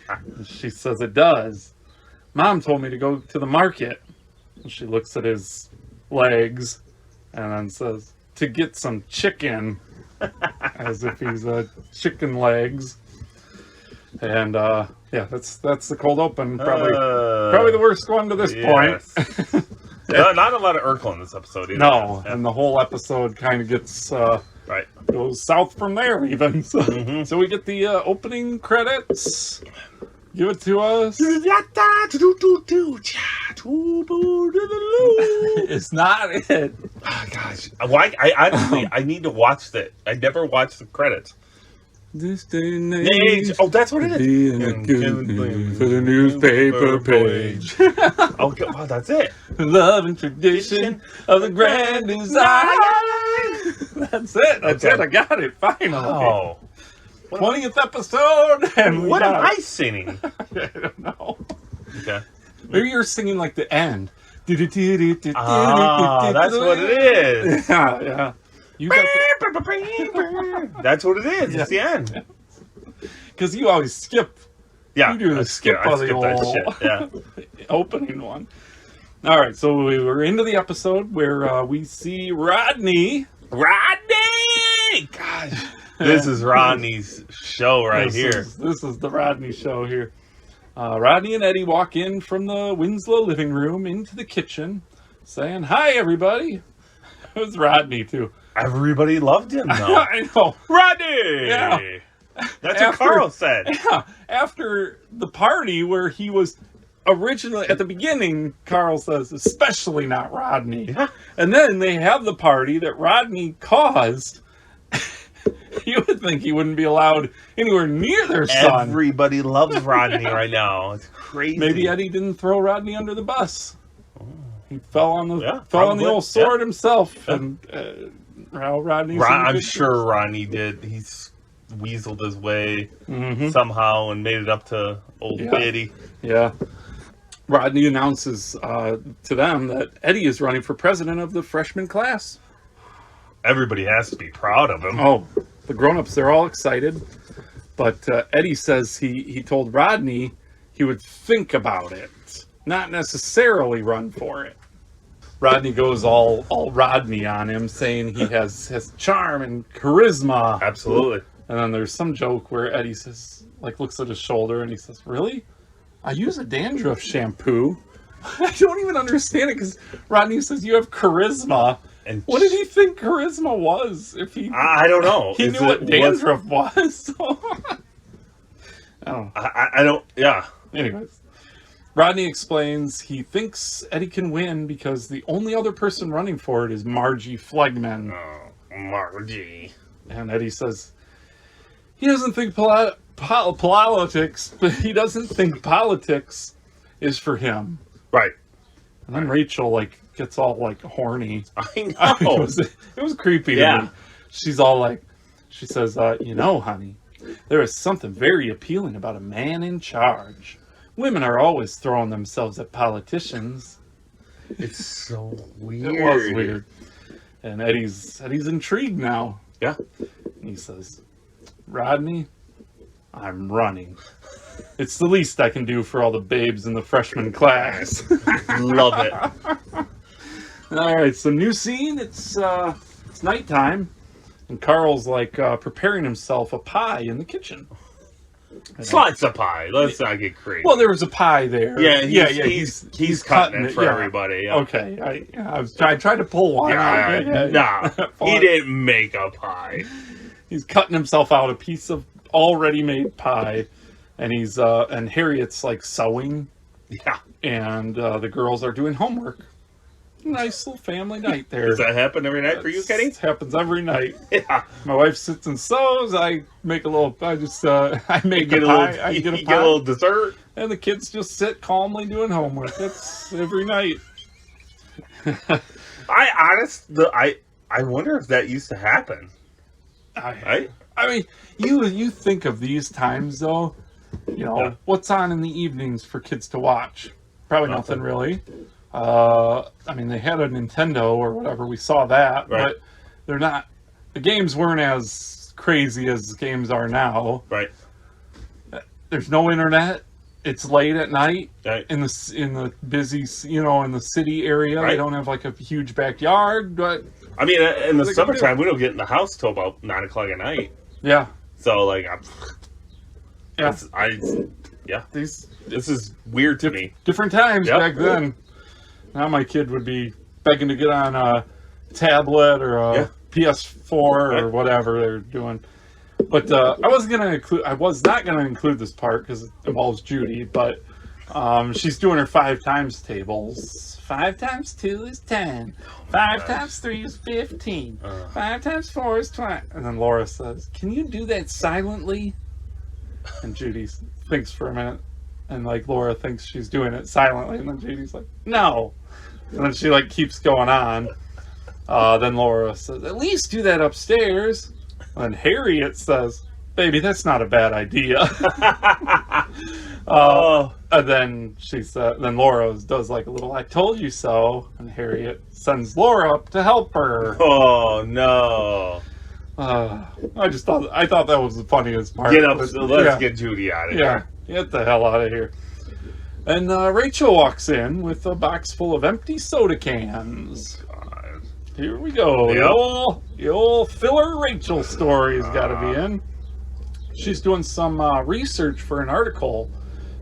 And she says it does. Mom told me to go to the market. And she looks at his legs and then says, to get some chicken. As if he's chicken legs. And yeah, that's the cold open. Probably the worst one to this point. Not a lot of Urkel in this episode either. No, and the whole episode kind of gets right, goes south from there even. So, so we get the opening credits. Give it to us. It's not it. Oh, gosh, I honestly I need to watch that. I never watched the credits. This day and age. Oh, that's what it is. For the newspaper page. Okay, wow, that's it. Love and tradition of the grand design. That's it. That's it. I got it. Finally. Oh. 20th episode. And What am I singing? I don't know. Okay. Maybe you're singing like the end. Ah, that's what it is. Yeah, yeah. You got That's what it is. Yeah. It's the end. because you always skip. Yeah. You do the skip I on the skip that old shit. Yeah. opening one. All right, so we were into the episode where we see Rodney. Rodney! Gosh. This is Rodney's show right here. This is the Rodney show here. Rodney and Eddie walk in from the Winslow living room into the kitchen, saying, "Hi, everybody." It was Rodney, too. Everybody loved him, though. I know. Rodney! Yeah. That's what Carl said. Yeah, after the party where he was originally, at the beginning, Carl says, especially not Rodney. Yeah. And then they have the party that Rodney caused. You would think he wouldn't be allowed anywhere near their son. Everybody loves Rodney right now. It's crazy. Maybe Eddie didn't throw Rodney under the bus. He fell on the on the probably. old sword Yeah. himself, Yeah. and Rodney's. I'm sure Rodney did. He's weaseled his way somehow and made it up to old Eddie. Yeah. Rodney announces to them that Eddie is running for president of the freshman class. Everybody has to be proud of him. Oh, the grown-ups, they're all excited. But Eddie says he told Rodney he would think about it, not necessarily run for it. Rodney goes all Rodney on him, saying he has charm and charisma. Absolutely. And then there's some joke where Eddie says, like, looks at his shoulder and he says, "Really? I use a dandruff shampoo." I don't even understand it because Rodney says you have charisma. And What did he think charisma was? If he I don't know. he knew what dandruff was. So. Oh. I don't. Yeah. Anyways, Rodney explains he thinks Eddie can win because the only other person running for it is Margie Flegman. Oh, Margie. And Eddie says he doesn't think politics, but he doesn't think politics is for him. Right. And then Rachel gets all horny. I know. It was creepy to Yeah. me. She's all she says, honey, there is something very appealing about a man in charge. Women are always throwing themselves at politicians. It's so weird. It was weird. And Eddie's intrigued now. Yeah. And he says, "Rodney, I'm running. It's the least I can do for all the babes in the freshman class." Love it. All right, so new scene. It's nighttime, and Carl's preparing himself a pie in the kitchen. Slice of pie. Let's not get crazy. Well, there was a pie there. Yeah, he's cutting it for everybody. Yeah. Okay, I tried to pull one out. Nah, he didn't make a pie. He's cutting himself out a piece of already made pie, and he's and Harriet's sewing. Yeah. And the girls are doing homework. Nice little family night there. Does that happen every night for you, Kenny? It happens every night. Yeah. My wife sits and sews. I make a little. I make Get a a pie. little, get a you pie, get a little dessert. and the kids just sit calmly doing homework. That's every night. I wonder if that used to happen. I I mean, you think of these times though, you know, Yeah. what's on in the evenings for kids to watch? Probably nothing really. I mean, they had a Nintendo or whatever. We saw that, Right. but they're not. The games weren't as crazy as games are now. Right. There's no internet. It's late at night Right. in the busy, you know, in the city area. They Right. don't have like a huge backyard, but I mean, in the What they can summertime, we don't get in the house till about 9 o'clock at night. yeah, So, like, yeah. These this is weird to me. different times Yep. back then. Now my kid would be begging to get on a tablet or a Yeah. PS4 or Right. whatever they're doing. But I was not gonna include this part because it involves Judy. But she's doing her 5 times tables. 5 times 2 is 10. 5 times 3 is 15. 5 times 4 is 20. And then Laura says, "Can you do that silently?" And Judy thinks for a minute. And like Laura thinks she's doing it silently, and then Judy's like, "No," and then she like keeps going on. Then Laura says, "At least do that upstairs." And Harriet says, "Baby, that's not a bad idea." Oh, And then then Laura does like a little "I told you so," and Harriet sends Laura up to help her. oh no! I thought that was the funniest part. Get up! But, Let's yeah. get Judy out of Yeah, here. get the hell out of here. And Rachel walks in with a box full of empty soda cans. God. Here we go. Yep. The old filler Rachel story's got to be in. She's doing some research for an article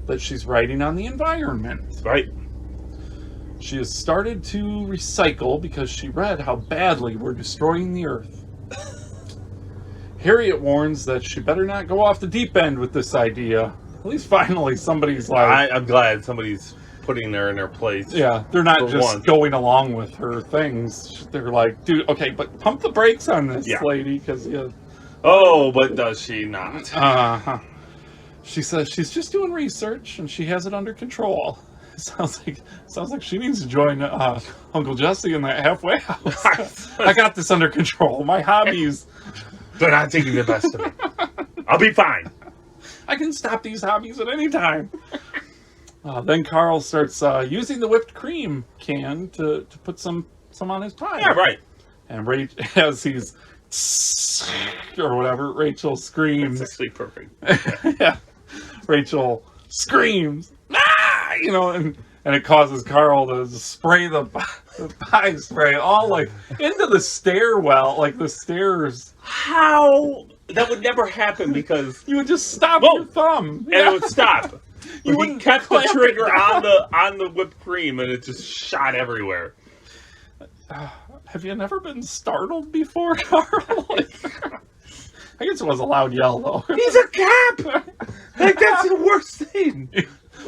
that she's writing on the environment. Right. She has started to recycle because she read how badly we're destroying the earth. Harriet warns that she better not go off the deep end with this idea. At least finally somebody's like... I'm glad somebody's putting her in her place. Yeah, they're not For just once. going along with her things. They're like, dude, okay, but pump the brakes on this, Yeah. lady, because you... Oh, but does she not? She says she's just doing research and she has it under control. Sounds like she needs to join Uncle Jesse in that halfway house. I got this under control. My hobbies, They're not taking the best of me. I'll be fine. I can stop these hobbies at any time. Then Carl starts using the whipped cream can to put some on his pie. Yeah, right. And as he's or whatever, Rachel screams. It's actually perfect. Yeah, Rachel screams, "Ah!" You know, and it causes Carl to spray the pie spray all like into the stairwell, like the stairs. How? That would never happen because You would just stop Whoa. your thumb. and it would stop. You But he wouldn't kept the clamp it trigger down. on the whipped cream, and it just shot everywhere. Have you never been startled before, Carl? I guess it was a loud yell though. He's a cop. Like that's the worst thing.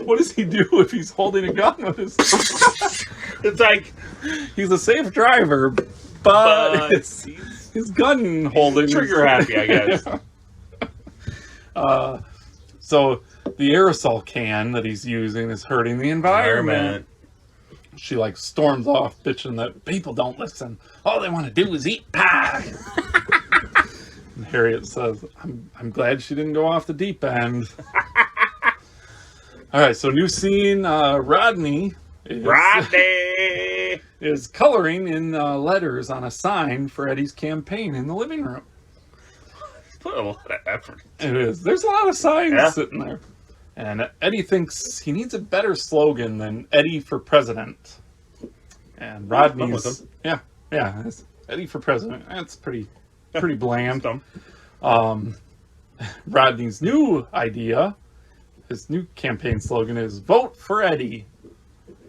What does he do if he's holding a gun with his? It's like, He's a safe driver, but it's his gun holding. trigger happy, I guess. So the aerosol can that he's using is hurting the environment. She like storms off, bitching that people don't listen. All they want to do is eat pie. And Harriet says, "I'm glad she didn't go off the deep end." All right, so new scene. Rodney is coloring in letters on a sign for Eddie's campaign in the living room. Put a lot of effort. It is. There's a lot of signs Yeah. sitting there. And Eddie thinks he needs a better slogan than Eddie for President. And Rodney's... with him. Yeah. It's Eddie for President. That's pretty bland. Dumb. Rodney's new idea, his new campaign slogan is "Vote for Eddie."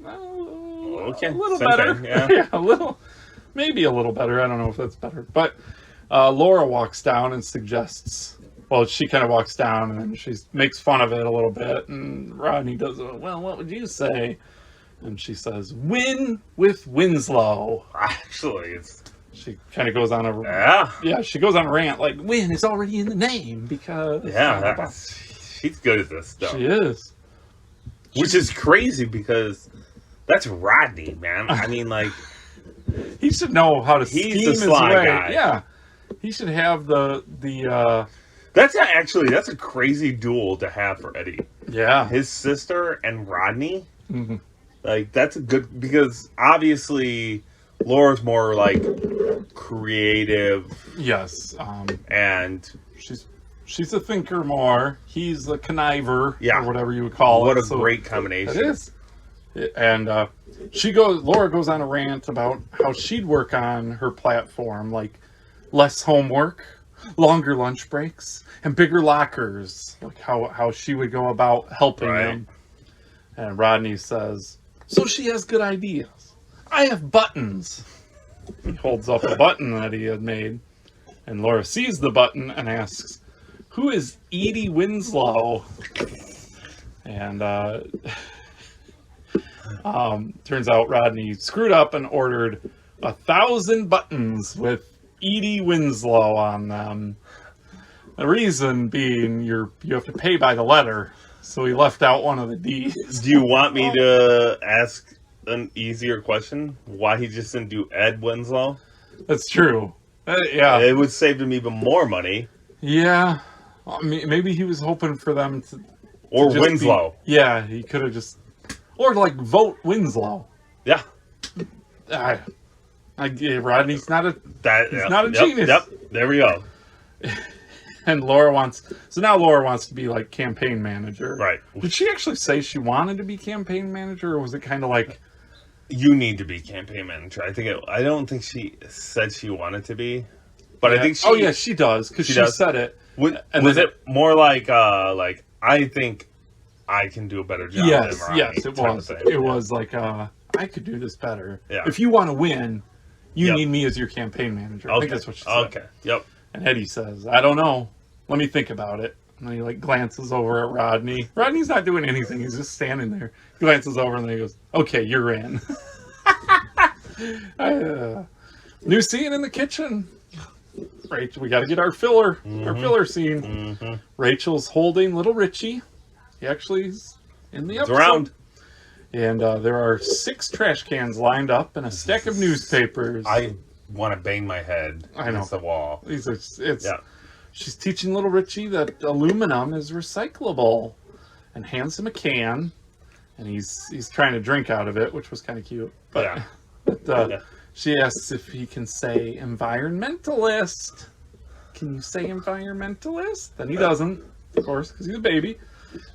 Okay, A little same better. thing, yeah. Maybe a little better. I don't know if that's better. But Laura walks down and suggests, well, she kind of walks down and then she makes fun of it a little bit. And Rodney does, well, what would you say? And she says, "Win with Winslow." Actually, it's She kind of goes on a she goes on a rant like win is already in the name because she's good at this stuff. she is. Which is crazy because that's Rodney, man. I mean, like, He should know how to He's scheme the his sly way. guy. Yeah, He should have the That's a crazy duel to have for Eddie. yeah. His sister and Rodney. Mhm. Like, that's a good, because obviously Laura's more like creative Yes. and She's a thinker more. He's a conniver, Yeah. or whatever you would call what it. a So great combination. it is. And Laura goes on a rant about how she'd work on her platform, like less homework, longer lunch breaks, and bigger lockers. Like how she would go about helping Right. them. And Rodney says, so she has good ideas. I have buttons. He holds up a button that he had made. And Laura sees the button and asks, who is Edie Winslow? And turns out Rodney screwed up and ordered 1,000 buttons with Edie Winslow on them. The reason being you have to pay by the letter, so he left out one of the D's. Do you want me to ask an easier question? Why he just didn't do Ed Winslow? That's true. Yeah. It would save him even more money. Yeah. I mean, maybe he was hoping for them to Or just Winslow. Yeah, he could have just, or like vote Winslow. Yeah. Rodney's not a, He's not a genius. Yep. There we go. and Laura wants, so now Laura wants to be like campaign manager. Right. Did she actually say she wanted to be campaign manager, or was it kind of like, You need to be campaign manager. I don't think she said she wanted to be, but I think she. oh yeah, she does, because she does. said it. Was and was then it more like I think I can do a better job? Yes, than Ronnie yes, it type of was. thing. It was like, I could do this better. Yeah. If you want to win, you Yep. need me as your campaign manager. I Okay. think that's what she said. Okay. Yep. And Eddie says, I don't know. Let me think about it. And then he like glances over at Rodney. Rodney's not doing anything. He's just standing there. He glances over and then he goes, okay, you're in. New scene in the kitchen. Rachel, we got to get our filler scene. Mm-hmm. Rachel's holding little Richie. He actually is in the It's episode. around. And there are 6 trash cans lined up and a stack of newspapers. I want to bang my head I know. against the wall. These are, it's Yeah. She's teaching little Richie that aluminum is recyclable, and hands him a can, and he's trying to drink out of it, which was kind of cute. But, Yeah. but she asks if he can say environmentalist. Can you say environmentalist? Then he doesn't, of course, because he's a baby.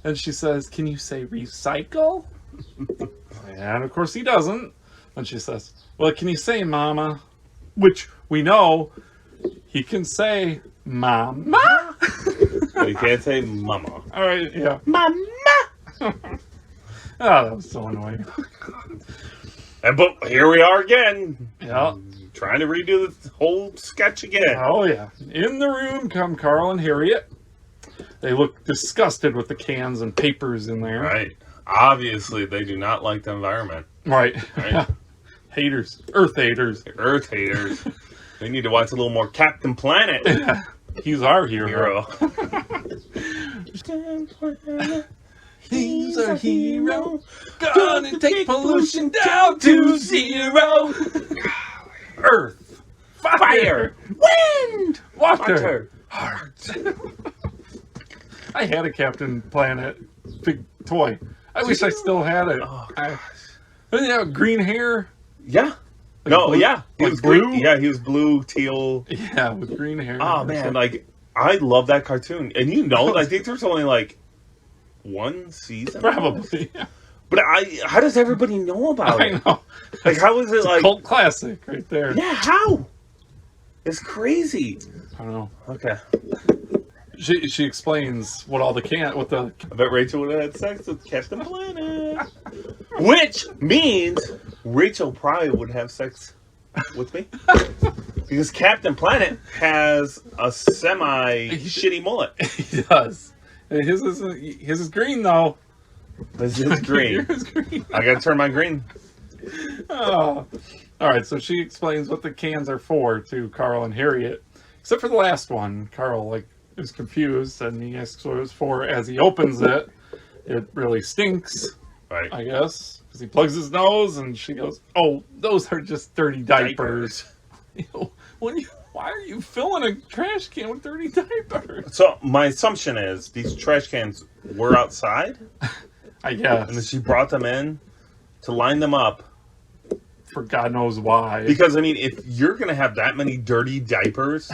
And she says, can you say recycle? And of course he doesn't. And she says, well, can you say mama? Which we know he can say mama. But you can't say mama. All right, yeah. Mama! Oh, that was so annoying. But here we are again. Yeah. Trying to redo the whole sketch again. Oh, yeah. In the room come Carl and Harriet. They look disgusted with the cans and papers in there. Right. Obviously, they do not like the environment. Right. Right. Haters. Earth haters. Earth haters. They need to watch a little more Captain Planet. He's our hero. He's our hero. Gonna take pollution down to zero. Earth. Fire. Wind. Water. Heart. I had a Captain Planet big toy. I wish I still had it. Oh, Didn't he have green hair? Yeah. Like No, blue? yeah. He Like was blue? green. Yeah, he was blue, teal. Yeah, with green hair. Oh, man. Like, I love that cartoon. And you know, I think there's only like one season. Probably. But how does everybody know about I it? know. Like, how is it like? Cult classic right there. Yeah, how? It's crazy. I don't know. Okay. She explains what all the what the I bet Rachel would have had sex with Captain Planet. Which means Rachel probably would have sex with me. Because Captain Planet has a semi-shitty mullet. he does. His is green though. This is green. Yours is green. I gotta turn my green. Oh. All right, so she explains what the cans are for to Carl and Harriet. Except for the last one, Carl is confused and he asks what it's for. As he opens it, it really stinks. Right. I guess, because he plugs his nose, and she goes, "Oh, those are just dirty diapers." When why are you filling a trash can with dirty diapers? So my assumption is these trash cans were outside, I guess. and then she brought them in to line them up. For God knows why. Because I mean, if you're gonna have that many dirty diapers,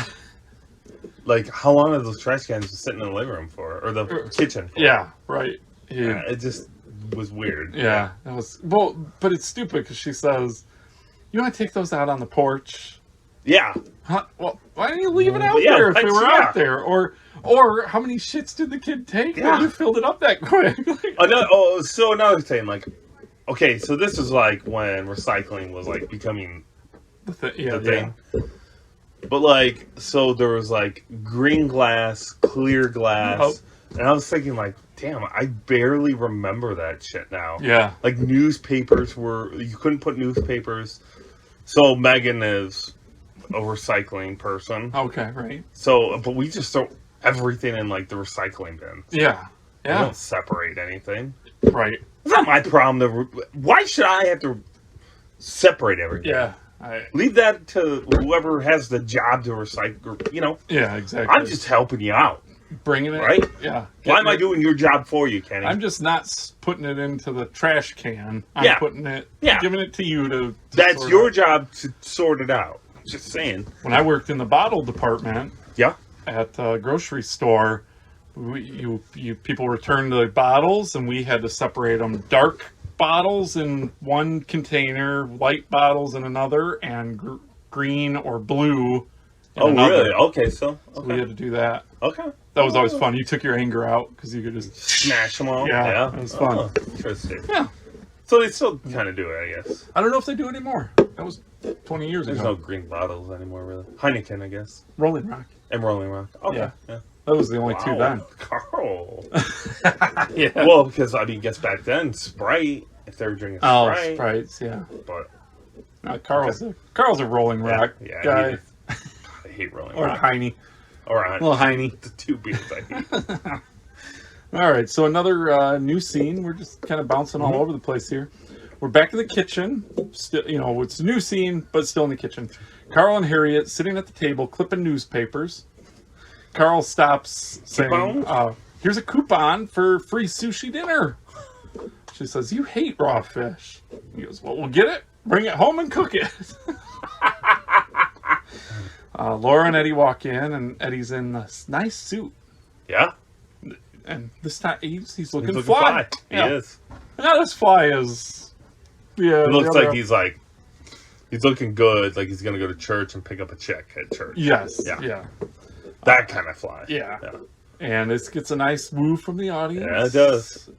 like how long are those trash cans just sitting in the living room for, or the kitchen? For? Yeah, right. Yeah. It just was weird. Yeah, that was but it's stupid because she says, "You want to take those out on the porch?" Yeah. Huh? Well, why didn't you leave it out Yeah, there if they were yeah. out there? Or how many shits did the kid take Yeah. when you filled it up that quick? Like, Another thing, like, okay, so this is like when recycling was like becoming the the thing. But like, so there was like green glass, clear glass, and I was thinking like, damn, I barely remember that shit now. Yeah. Like newspapers you couldn't put newspapers. So Megan is a recycling person. Okay, right. So, but we just throw everything in like the recycling bin. Yeah. We Yeah. don't separate anything. Right. It's not my problem why should I have to separate everything? Yeah. Leave that to whoever has the job to recycle, you know. Yeah, exactly. I'm just helping you out. bringing it. Right? Yeah. Why am I doing your job for you, Kenny? I'm just not putting it into the trash can. I'm Yeah. putting it, Yeah. giving it to you to That's sort your out. job to sort it out. Just saying. When I worked in the bottle department Yeah. at a grocery store, people returned the bottles, and we had to separate them. Dark bottles in one container, light bottles in another, and green or blue in Oh, another. really? Okay, so. So we had to do that. Okay. That was always fun. You took your anger out because you could just... Smash them all. Yeah, it was fun. Oh, interesting. Yeah. So they still kind of do it, I guess. I don't know if they do it anymore. That was 20 years There's ago. no green bottles anymore, really. Heineken, I guess. Rolling Rock. And Rolling Rock. Okay. Yeah. Yeah. That was the only two then. Carl. Yeah. Well, because, I mean, guess back then, Sprite, if they were drinking Oh, Sprite. Sprites, yeah. But, Carl's a Rolling yeah, Rock yeah, guy. I hate Rolling Or Rock. Heine. Or Little Heine. the two beers I hate. All right, so another new scene. We're just kind of bouncing all over the place here. We're back in the kitchen. Still, it's a new scene, but still in the kitchen. Carl and Harriet sitting at the table, clipping newspapers. Carl stops saying, here's a coupon for free sushi dinner. She says, you hate raw fish. He goes, well, we'll get it, bring it home and cook it. Laura and Eddie walk in, and Eddie's in a nice suit. Yeah. And this time, he's looking He's fly. He Yeah. is. Not as fly as... Yeah, It looks the other- like he's looking good, like he's going to go to church and pick up a check at church. Yes, Yeah. yeah. That kind of fly. Yeah. And it gets a nice woo from the audience. Yeah, it does.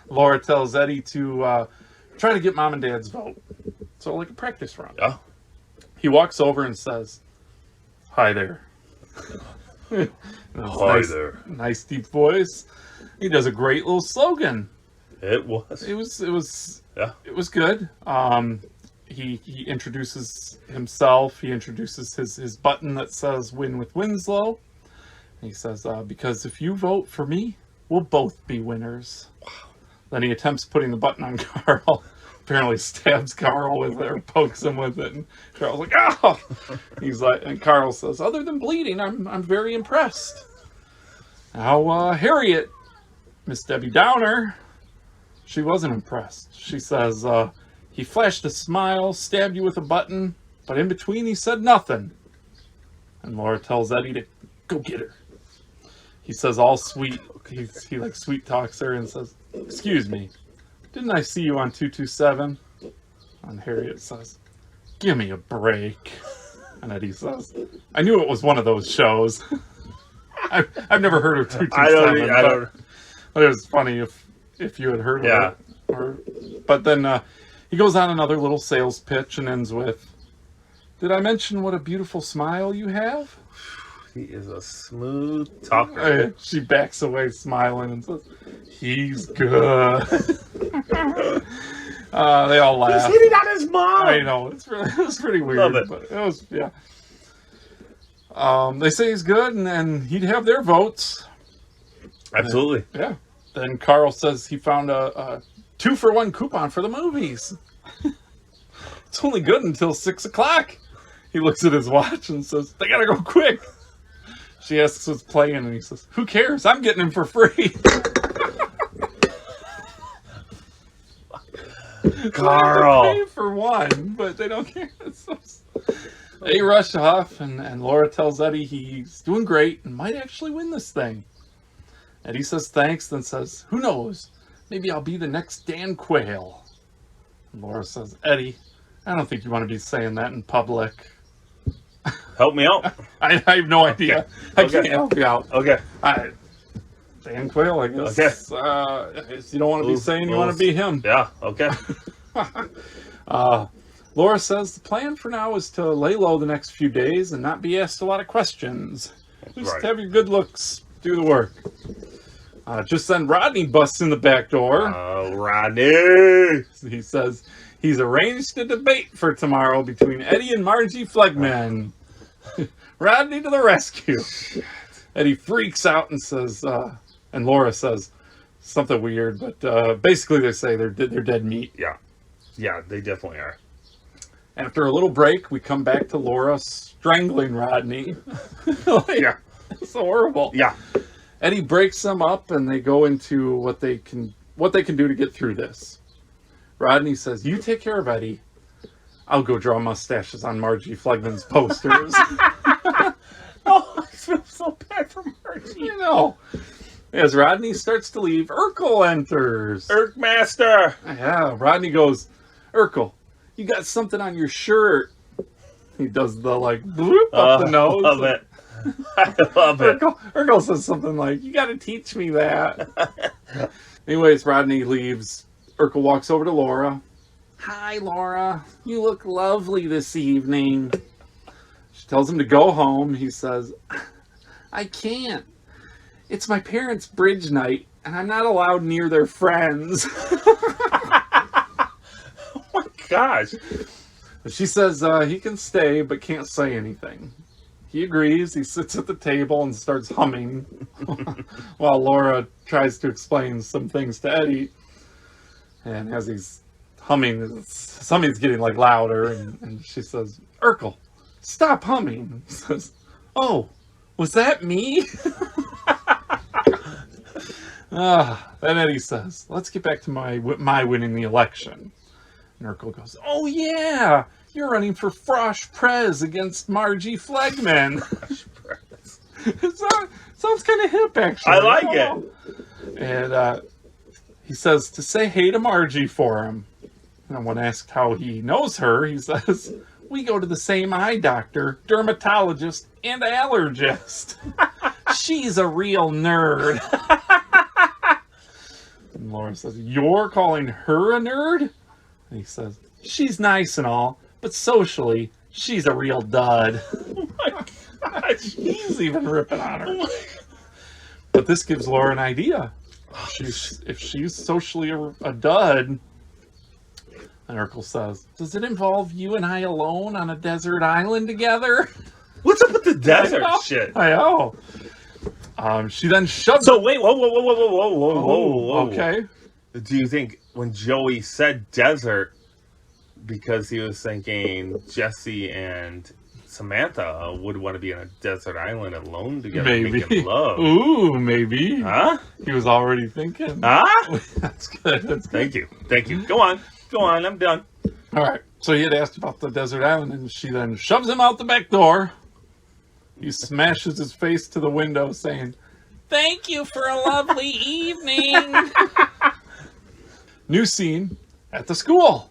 Laura tells Eddie to try to get Mom and Dad's vote. So like a practice run. Yeah. He walks over and says, hi there. Hi there. Nice deep voice. He does a great little slogan. It was. It was Yeah. It was good. He introduces himself. He introduces his button that says "Win with Winslow." And he says, "Because if you vote for me, we'll both be winners." Wow. Then he attempts putting the button on Carl. Apparently stabs Carl with it or pokes him with it, and Carl's like, "Oh!" He's like, and Carl says, "Other than bleeding, I'm very impressed." Now Harriet, Miss Debbie Downer, she wasn't impressed. She says, he flashed a smile, stabbed you with a button, but in between he said nothing. And Laura tells Eddie to go get her. He says all sweet, he like sweet talks her and says, excuse me, didn't I see you on 227? And Harriet says, give me a break. And Eddie says, I knew it was one of those shows. I've never heard of 227. I don't. But it was funny if you had heard of it. But then he goes on another little sales pitch and ends with, did I mention what a beautiful smile you have? He is a smooth talker. She backs away smiling and says, he's good. They all laugh. He's hitting on his mom. I know, it was pretty weird. Love it. But it was, yeah. They say he's good, and then he'd have their votes. Absolutely. Yeah. Then Carl says he found a 2-for-1 coupon for the movies. It's only good until 6 o'clock. he looks at his watch and says, "They gotta go quick." She asks what's playing, and he says, "Who cares? I'm getting him for free." Carl. They pay for one, but they don't care. They rush off, and Laura tells Eddie he's doing great and might actually win this thing. Eddie says thanks, then says, "Who knows? Maybe I'll be the next Dan Quayle." And Laura says, "Eddie, I don't think you want to be saying that in public." Help me out. I have no idea. I Okay. can't help you out. Okay. Dan Quayle, I guess. You don't want to be saying you want to be him. Yeah. Okay. Laura says the plan for now is to lay low the next few days and not be asked a lot of questions. Just Right. have your good looks do the work. Just then Rodney busts in the back door. Oh, Rodney. He says he's arranged a debate for tomorrow between Eddie and Margie Flegman. Rodney to the rescue. Eddie freaks out and says, and Laura says something weird, but basically they say they're dead meat. Yeah. Yeah, they definitely are. After a little break, we come back to Laura strangling Rodney. Yeah. It's so horrible. Yeah. Eddie breaks them up, and they go into what they can do to get through this. Rodney says, "You take care of Eddie. I'll go draw mustaches on Margie Flegman's posters." Oh, I feel so bad for Margie. You know. As Rodney starts to leave, Urkel enters. Urkmaster. Yeah, Rodney goes, "Urkel, you got something on your shirt." He does the bloop up the nose. Love it. I love it. Urkel says something like, "You got to teach me that." Anyways, Rodney leaves. Urkel walks over to Laura. "Hi, Laura. You look lovely this evening." She tells him to go home. He says, "I can't. It's my parents' bridge night, and I'm not allowed near their friends." Oh my gosh. She says he can stay, but can't say anything. He agrees. He sits at the table and starts humming while Laura tries to explain some things to Eddie. And as he's humming, something's getting Louder, and she says, "Urkel, stop humming." He says, "Oh, was that me?" Then Eddie says, "Let's get back to my winning the election." And Urkel goes, "Oh yeah, you're running for Frosh Prez against Margie Flegman." Sounds kind of hip, actually. I like it. And he says to say hey to Margie for him. And when asked how he knows her, he says, "We go to the same eye doctor, dermatologist, and allergist. She's a real nerd." And Laura says, "You're calling her a nerd?" And he says, "She's nice and all, but socially, she's a real dud." Oh my gosh. He's even ripping on her. But this gives Laura an idea. If she's socially a dud, and Urkel says, "Does it involve you and I alone on a desert island together?" What's up with the desert shit? I know. She then shoves. So wait, whoa. Okay. Do you think when Joey said desert, because he was thinking Jesse and Samantha would want to be on a desert island alone together Maybe. making love? Ooh, maybe. Huh? He was already thinking. Huh? That's good. That's good. Thank you. Go on, I'm done. All right. So he had asked about the desert island, and she then shoves him out the back door. He smashes his face to the window, saying, "Thank you for a lovely evening." New scene at the school.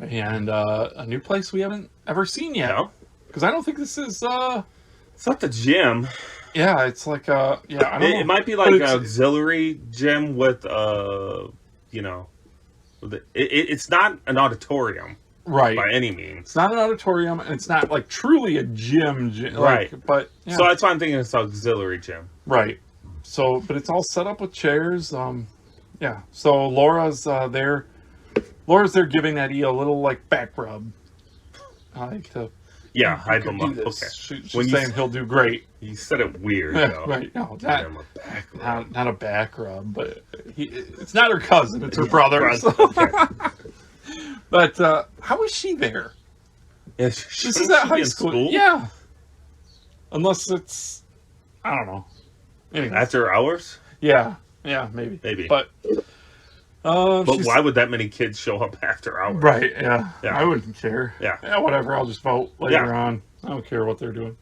And a new place we haven't ever seen yet. No, Because I don't think this is... it's not the gym. Yeah, it's like I don't know. It might be But like it's- an auxiliary gym with it's not an auditorium right. by any means. It's not an auditorium, and it's not like truly a gym. Right. But yeah. So that's why I'm thinking it's auxiliary gym. Right. So, but it's all set up with chairs. Yeah. So Laura's there. Laura's there giving Eddie a little back rub. Yeah, hype him up. Okay. She's When you saying he'll do great. You said it weird, though. Right. No, Give him a back rub. not a back rub, but it's not her cousin. It's her brother. So. Okay. But how is she there? This is at high school. Yeah. Unless it's, I don't know. Anyways. After hours? Yeah, maybe. But why would that many kids show up after hours? Right, yeah. I wouldn't care. Yeah. Whatever, I'll just vote later on. I don't care what they're doing.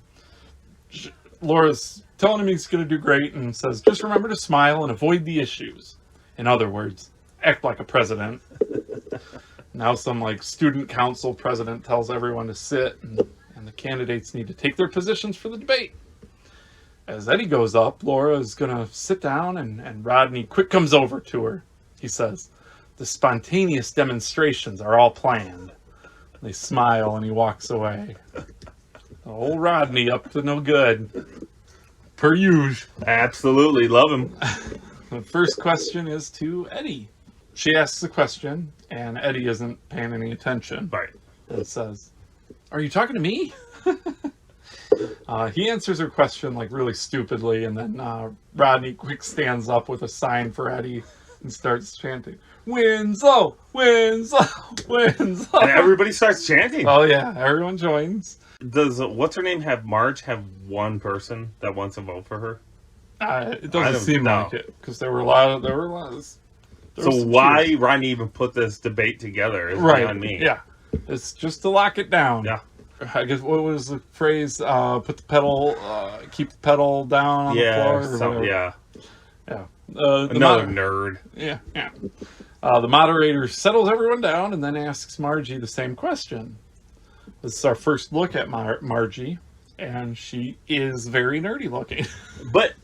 Laura's telling him he's going to do great and says, just remember to smile and avoid the issues. In other words, act like a president. Now some student council president tells everyone to sit and the candidates need to take their positions for the debate. As Eddie goes up, Laura is going to sit down and Rodney quick comes over to her. He says, the spontaneous demonstrations are all planned. They smile and he walks away. Old Rodney up to no good. Per usual. Absolutely. Love him. The first question is to Eddie. She asks a question and Eddie isn't paying any attention. Right. And says, are you talking to me? He answers her question really stupidly, and then Rodney quick stands up with a sign for Eddie and starts chanting, Winslow, Winslow, Winslow. And everybody starts chanting. Oh yeah, everyone joins. Does what's her name have one person that wants to vote for her? It doesn't seem like it because there were a lot of. So why Rodney even put this debate together is beyond me. Yeah, it's just to lock it down. Yeah. I guess what was the phrase? Put the pedal, keep the pedal down on the floor. Yeah. Another nerd. Yeah. The moderator settles everyone down and then asks Margie the same question. This is our first look at Margie, and she is very nerdy looking. But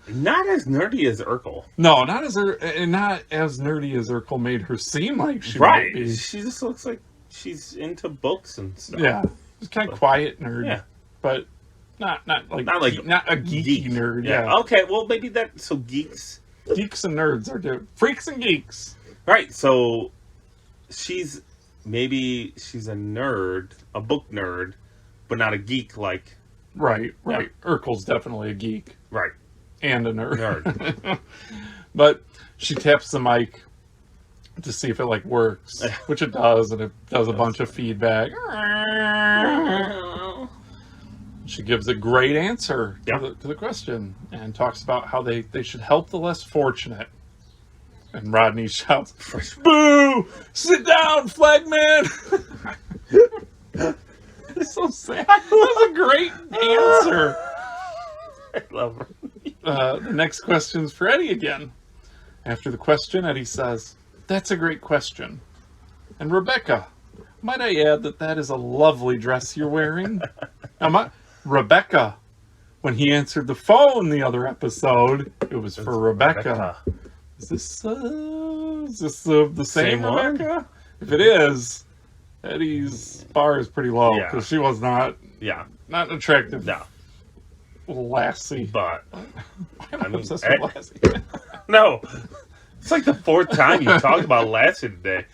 not as nerdy as Urkel. No, not as nerdy as Urkel made her seem like she right. might be. She just looks like she's into books and stuff. Yeah, she's kind of quiet nerd. Yeah, but not a geeky nerd. Yeah. Okay. Well, maybe that. So geeks and nerds are different. Freaks and geeks. Right. So she's a nerd, a book nerd, but not a geek like. Right. Urkel's definitely a geek. Right. And a nerd. But she taps the mic to see if it works, which it does, and it does a bunch of feedback. She gives a great answer to the question and talks about how they should help the less fortunate. And Rodney shouts, "Boo! Sit down, flagman!" It's so sad. That was a great answer. I love her. The next question's for Eddie again. After the question, Eddie says, "That's a great question. And Rebecca, might I add that is a lovely dress you're wearing?" Now, Rebecca, when he answered the phone the other episode, it was for Rebecca. Is this the same Rebecca? One? If it is, Eddie's bar is pretty low because she was not an attractive. No. Lassie. But I'm obsessed with Lassie. No. It's like the fourth time you talked about Lassie today.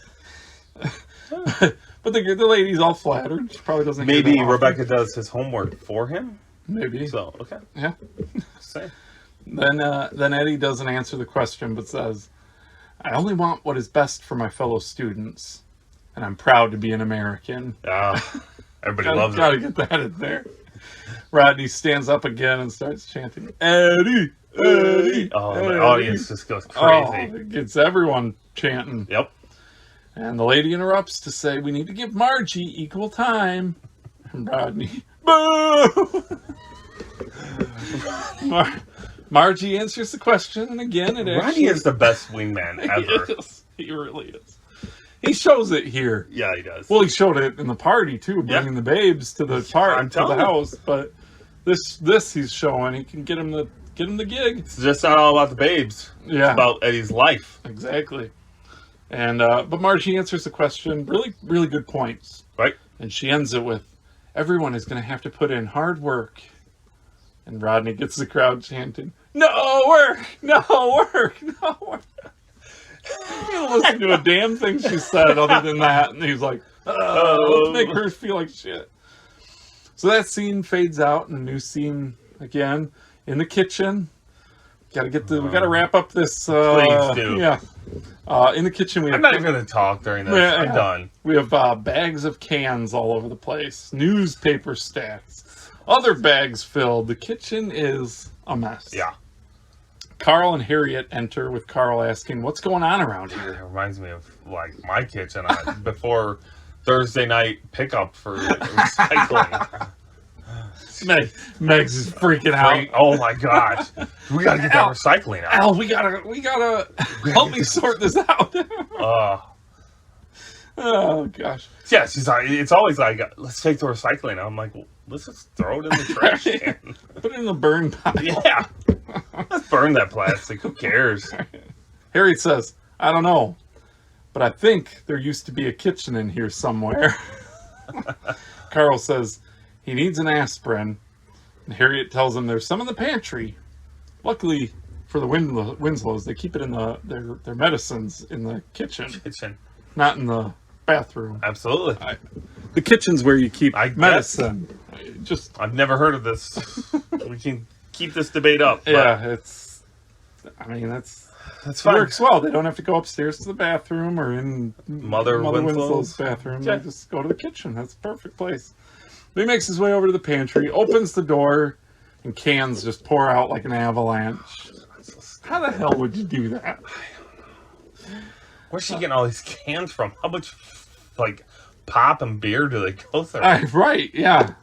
But the lady's all flattered. She probably doesn't. Maybe Rebecca does his homework for him. Maybe. So okay. Yeah. Same. Then Eddie doesn't answer the question, but says, "I only want what is best for my fellow students, and I'm proud to be an American." Everybody loves it. Gotta get that in there. Rodney stands up again and starts chanting, "Eddie, Eddie." Oh, Eddie. the audience just goes crazy. It gets everyone chanting. Yep. And the lady interrupts to say, "We need to give Margie equal time." And Rodney, "Boo!" Margie answers the question, and again, Rodney is the best wingman ever. He really is. He shows it here. Yeah, he does. Well, he showed it in the party too, bringing the babes to the house. But this he's showing he can get him the gig. It's just not all about the babes. Yeah, it's about Eddie's life. Exactly. And but Margie answers the question. Really, really good points. Right. And she ends it with, "Everyone is going to have to put in hard work." And Rodney gets the crowd chanting, "No work, no work, no work." He didn't listen to a damn thing she said other than that. And he's like, let's make her feel like shit. So that scene fades out and a new scene again in the kitchen. We gotta wrap up this. Please do. Yeah. In the kitchen, we I'm have not even going to talk during this. Yeah, I'm yeah. done. We have bags of cans all over the place, newspaper stacks, other bags filled. The kitchen is a mess. Yeah. Carl and Harriet enter with Carl asking, "What's going on around It here?" reminds me of like my kitchen before Thursday night pickup for recycling. Meg's is freaking out. Oh my gosh, we gotta get that recycling out. Al, we gotta help me sort this out. Oh gosh. Yeah, she's like, it's always like, let's take the recycling out. I'm like, well, let's just throw it in the trash can. Put it in the burn pile. Yeah, let's burn that plastic. Who cares? Harriet says, "I don't know, but I think there used to be a kitchen in here somewhere." Carl says he needs an aspirin, and Harriet tells him there's some in the pantry. Luckily for the Winslows, they keep it in their medicines in the kitchen, not in the bathroom. Absolutely. The kitchen's where you keep I guess. medicine. I've never heard of this. We can keep this debate up. Yeah, That's It fine. works well. They don't have to go upstairs to the bathroom or in Mother Winslow's bathroom. Yeah. They just go to the kitchen. That's a perfect place. He makes his way over to the pantry, opens the door, and cans just pour out like an avalanche. How the hell would you do that? Where's she getting all these cans from? How much, like, pop and beer do they go through? Right, yeah.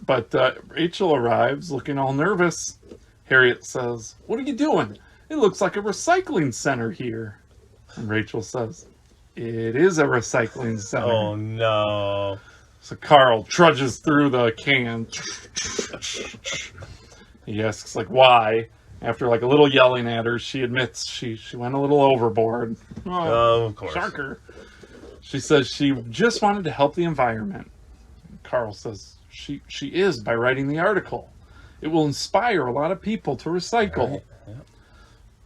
But Rachel arrives looking all nervous. Harriet says, "What are you doing? It looks like a recycling center here." And Rachel says, "It is a recycling center." Oh, no. So Carl trudges through the can. He asks, like, why? After, like, a little yelling at her, she admits she went a little overboard. Oh, of course. Shocker. She says she just wanted to help the environment. Carl says she is by writing the article. It will inspire a lot of people to recycle. Right. Yep.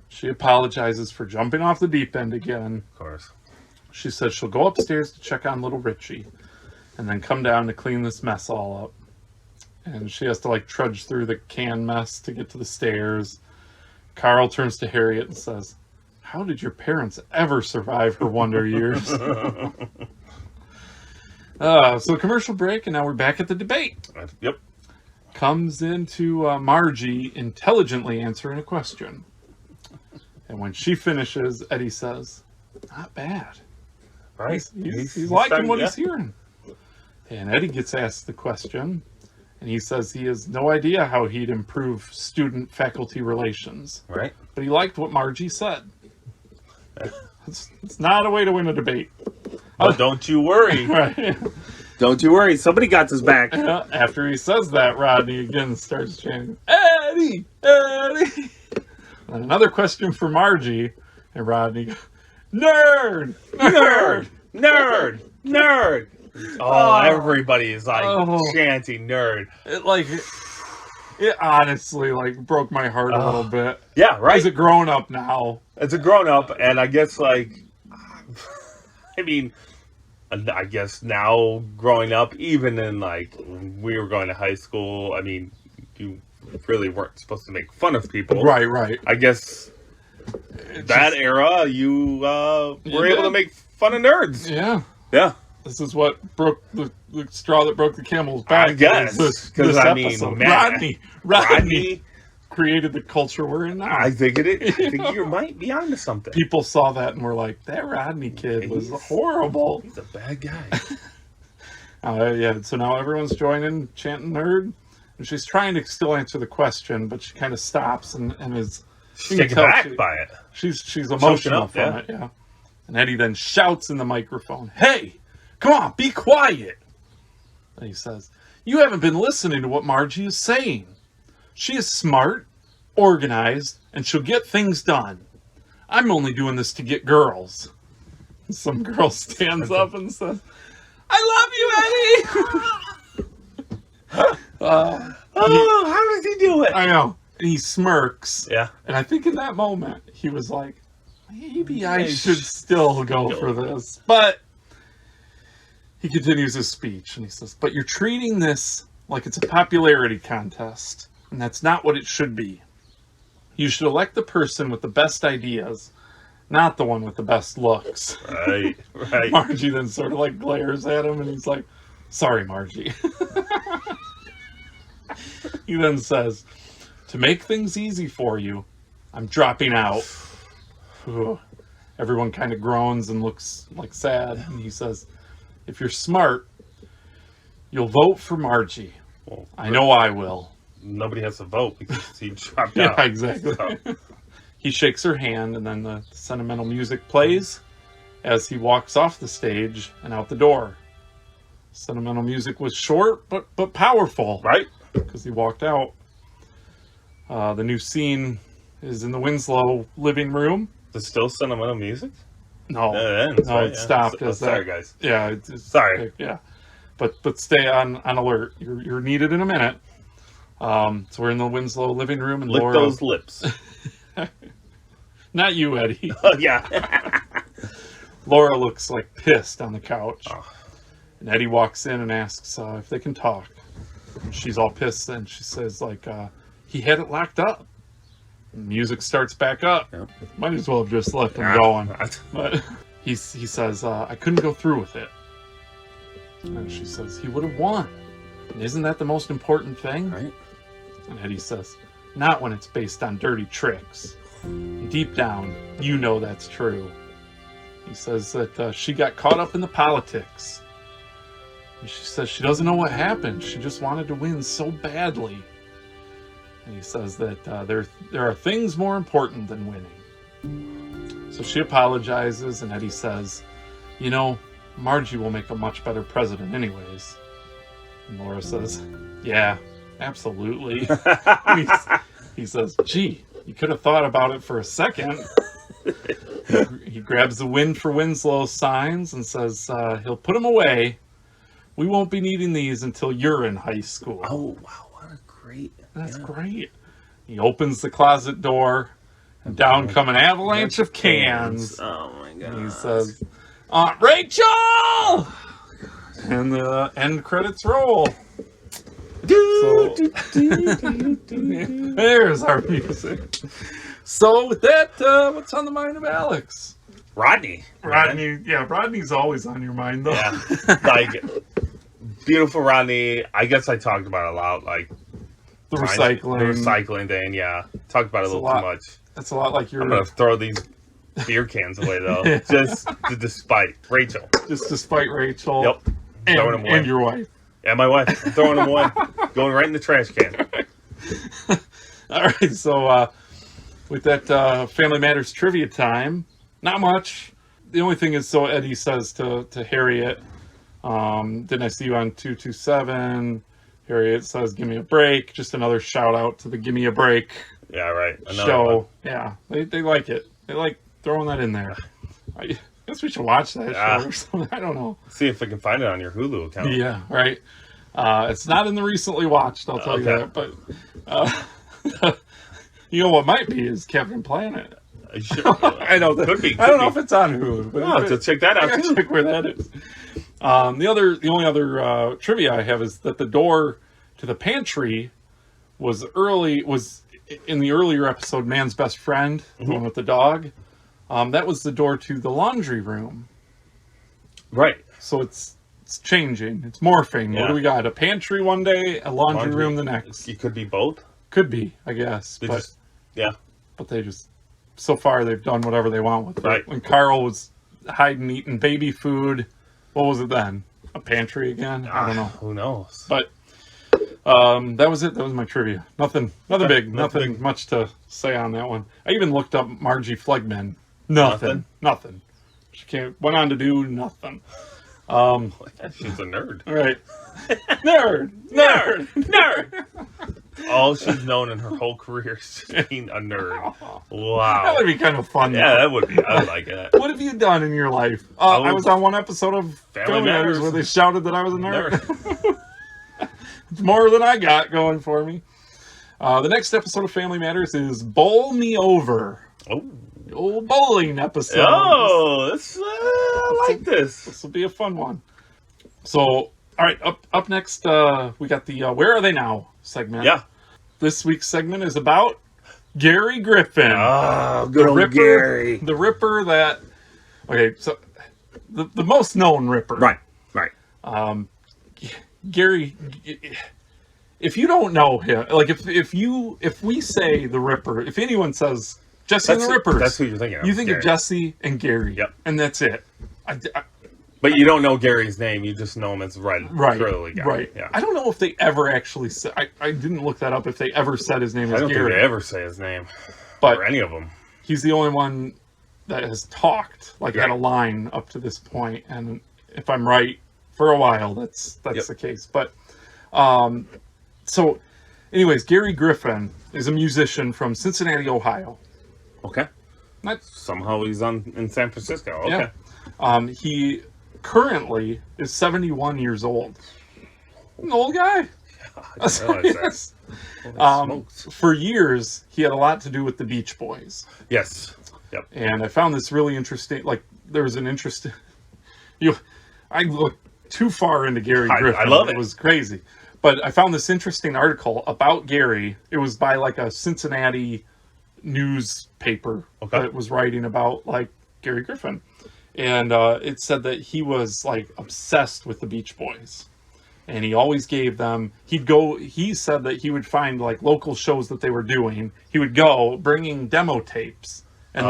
She apologizes for jumping off the deep end again. Of course. She says she'll go upstairs to check on little Richie and then come down to clean this mess all up. And she has to, like, trudge through the can mess to get to the stairs. Carl turns to Harriet and says, "How did your parents ever survive her wonder years?" So commercial break, and now we're back at the debate. Yep. Comes into Margie intelligently answering a question. And when she finishes, Eddie says, "Not bad." Right. He's liking what he's hearing. And Eddie gets asked the question, and he says he has no idea how he'd improve student-faculty relations. Right. But he liked what Margie said. It's not a way to win a debate. But don't you worry. Right. Don't you worry. Somebody got this back. After he says that, Rodney again starts chanting, "Eddie! Eddie!" And another question for Margie, and Rodney, "Nerd! Nerd! Nerd! Nerd!" Oh, everybody is like chanting nerd. It honestly, like, broke my heart a little bit. Yeah, right. As a grown up now. As a grown up, and I guess, like, I mean, I guess now growing up, even in, like, when we were going to high school, I mean, you really weren't supposed to make fun of people. Right. I guess that era, you were able to make fun of nerds. Yeah. Yeah. This is what broke the straw that broke the camel's back. I guess. Because I mean, man, Rodney created the culture we're in now. I think you might be onto something. People saw that and were like, "That Rodney kid was horrible." He's a bad guy. Yeah, so now everyone's joining, chanting nerd. And she's trying to still answer the question, but she kind of stops and is... She's taken back by it. She's emotional from it, yeah. And Eddie then shouts in the microphone, "Hey, come on, be quiet." And he says, "You haven't been listening to what Margie is saying. She is smart, organized, and she'll get things done. I'm only doing this to get girls." And some girl stands up and says, "I love you, Eddie." How does he do it? I know. And he smirks. Yeah. And I think in that moment, he was like, maybe I should still go for this. But he continues his speech and he says, "But you're treating this like it's a popularity contest, and that's not what it should be. You should elect the person with the best ideas not the one with the best looks. Right. Margie then sort of like glares at him and he's like, sorry, Margie. He then says, to make things easy for you, I'm dropping out. Ooh. Everyone kind of groans and looks like sad. And he says, if you're smart, you'll vote for Margie. Well, I know I will. Nobody has to vote because he dropped Yeah, out. exactly. So, He shakes her hand, and then the sentimental music plays as he walks off the stage and out the door. Sentimental music was short, but powerful, right? because he walked out. The new scene is in the Winslow living room. There's still sentimental music? No, It ends, no, right? it stopped. So, as sorry, that. guys. Yeah, it's Sorry. Yeah, but stay on alert. You're needed in a minute. So we're in the Winslow living room, and Lick Laura. those lips. Not you, Eddie. Oh, yeah. Laura looks like pissed on the couch. Oh. And Eddie walks in and asks if they can talk. And she's all pissed, and she says, like, he had it locked up. And music starts back up. Yep. Might as well have just left him going. Ah, But he says, I couldn't go through with it. And she says, he would have won. And isn't that the most important thing? Right? And Eddie says, not when it's based on dirty tricks. And deep down, you know that's true. He says that she got caught up in the politics. And she says she doesn't know what happened. She just wanted to win so badly. And he says that there are things more important than winning. So she apologizes, and Eddie says, you know, Margie will make a much better president anyways. And Laura says, yeah, absolutely. And he says, gee, you could have thought about it for a second. He grabs the Win for Winslow signs and says he'll put them away. We won't be needing these until you're in high school. Oh, wow. What a great. That's great. He opens the closet door, and down come an avalanche of cans. Oh, my God. And he says, Aunt Rachel! And the end credits roll. So, there's our music. So with that, what's on the mind of Alex? Rodney. Rodney's always on your mind, though. Yeah. Like, beautiful Rodney. I guess I talked about it a lot. Like, The recycling. The recycling thing, yeah. Talked about it a little too much. That's a lot like your... I'm going to throw these beer cans away, though. Yeah. Just to despite Rachel. Just despite Rachel. Yep. Throwing them away. And your wife. Yeah, my wife. I'm throwing them away. Going right in the trash can. All right, so with that Family Matters trivia time, not much. The only thing is, so Eddie says to Harriet, didn't I see you on 227? Harriet says, give me a break. Just another shout out to the Give Me a Break Yeah, right. Another show. one. Yeah, they like it. They like throwing that in there. I guess we should watch that show or something. I don't know. See if I can find it on your Hulu account. Yeah, right. It's not in the recently watched, I'll tell you Okay. that. But you know what might be is Captain Planet. Sure. I know that. Could be. I don't know if it's on Hulu, but Oh, so check that I out gotta too. check where that is. The only other trivia I have is that the door to the pantry was in the earlier episode, Man's Best Friend, the one with the dog. That was the door to the laundry room. Right. So it's changing. It's morphing. What Yeah. do we got? A pantry one day, a laundry room the next. It could be both. Could be, I guess. They But just, yeah. but they just, so far they've done whatever they want with it. Right. When Carl was hiding eating baby food, what was it then? A pantry again? I don't know. Who knows? But that was it. That was my trivia. Nothing big. Nothing Nothing big. much to say on that one. I even looked up Margie Flegman. Nothing. She went on to do nothing. She's a nerd. All right. Nerd. All she's known in her whole career is just being a nerd. That Wow. would be kind of fun. Yeah, though. that would be. I like that. What have you done in your life? I was on one episode of Family Matters where they shouted that I was a nerd. It's more than I got going for me. The next episode of Family Matters is Bowl Me Over. Oh. The old bowling episode. Oh, I like this. This will be a fun one. So, all right, up next, we got the Where Are They Now segment. Yeah. This week's segment is about Gary Griffin. Oh, good old Ripper, Gary. The Ripper that... Okay, so the most known Ripper. Right. Gary... If you don't know him, like if we say the Ripper, if anyone says Jesse and the Rippers, That's who you're thinking of. you think Gary. of Jesse and Gary. Yep. And that's it. But you don't know Gary's name. You just know him as Right. Curly Guy. Right. Yeah. I don't know if they ever actually said... I didn't look that up, if they ever said his name I as don't Gary. think they ever say his name. But or any of them. he's the only one that has talked, like Yeah. had a line up to this point. And if I'm right, for a while, that's Yep. the case. But, so anyways, Gary Griffin is a musician from Cincinnati, Ohio. Okay. Not, Somehow he's in San Francisco. Okay. yeah. He currently is 71 years old. An old guy. I didn't realize that. Yes. Holy smokes. For years, he had a lot to do with the Beach Boys. Yes. Yep. And I found this really interesting. Like, there was an interesting... I looked too far into Gary Griffin. I love it. It was crazy. But I found this interesting article about Gary. It was by, like, a Cincinnati newspaper that was writing about, like, Gary Griffin. And it said that he was, like, obsessed with the Beach Boys. And he always gave them... He said that he would find, like, local shows that they were doing. He would go bringing demo tapes. And,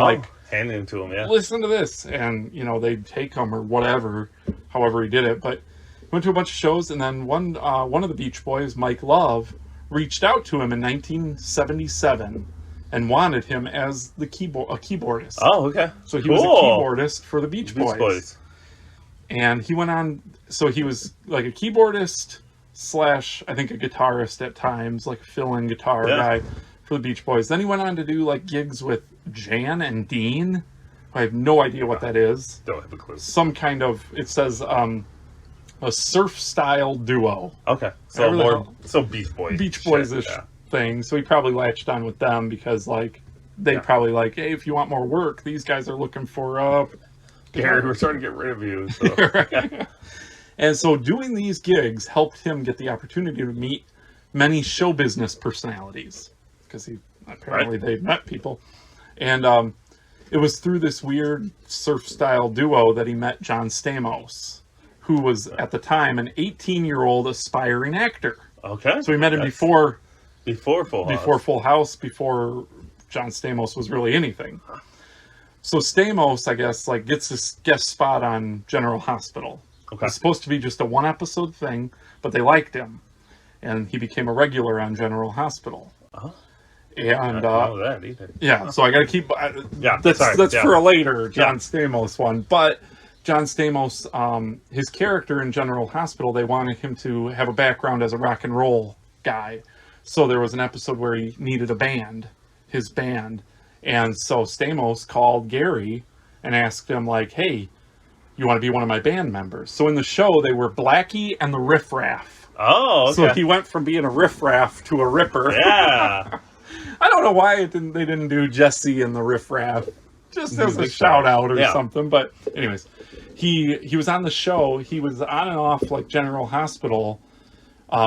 hand it to him, yeah. listen to this, and they'd take them or whatever, however he did it. But he went to a bunch of shows, and then one of the Beach Boys, Mike Love, reached out to him in 1977 and wanted him as a keyboardist. Oh, okay. So he was a keyboardist for the Beach Beach Boys. And he went on, so he was like a keyboardist / I think a guitarist at times, like fill-in guitar guy for the Beach Boys. Then he went on to do like gigs with Jan and Dean. I have no idea what that is. Don't have a clue. Some kind of, it says a surf style duo. Okay. So Whatever the more hell. so Beach Boys. Beach Boys-ish thing. So he probably latched on with them because like they probably like, hey, if you want more work, these guys are looking for Gary, we're starting to get rid of you. So. Right. And so doing these gigs helped him get the opportunity to meet many show business personalities because they met people. And it was through this weird surf style duo that he met John Stamos, who was at the time an 18-year-old aspiring actor. Okay. So we met him before Full House. before John Stamos was really anything. So Stamos, I guess, like gets this guest spot on General Hospital. Okay. It's supposed to be just a one-episode thing, but they liked him, and he became a regular on General Hospital. Uh-huh. And I don't know that either. yeah, so I got to keep. That's for a later John Stamos one. But John Stamos, his character in General Hospital, they wanted him to have a background as a rock and roll guy. So there was an episode where he needed a band, his band. And so Stamos called Gary and asked him, like, hey, you want to be one of my band members? So in the show, they were Blackie and the Riff Raff. Oh, okay. So he went from being a Riff Raff to a Ripper. Yeah. I don't know why they didn't do Jesse and the Riff Raff just as a shout out or something. But anyways, he was on the show. He was on and off like General Hospital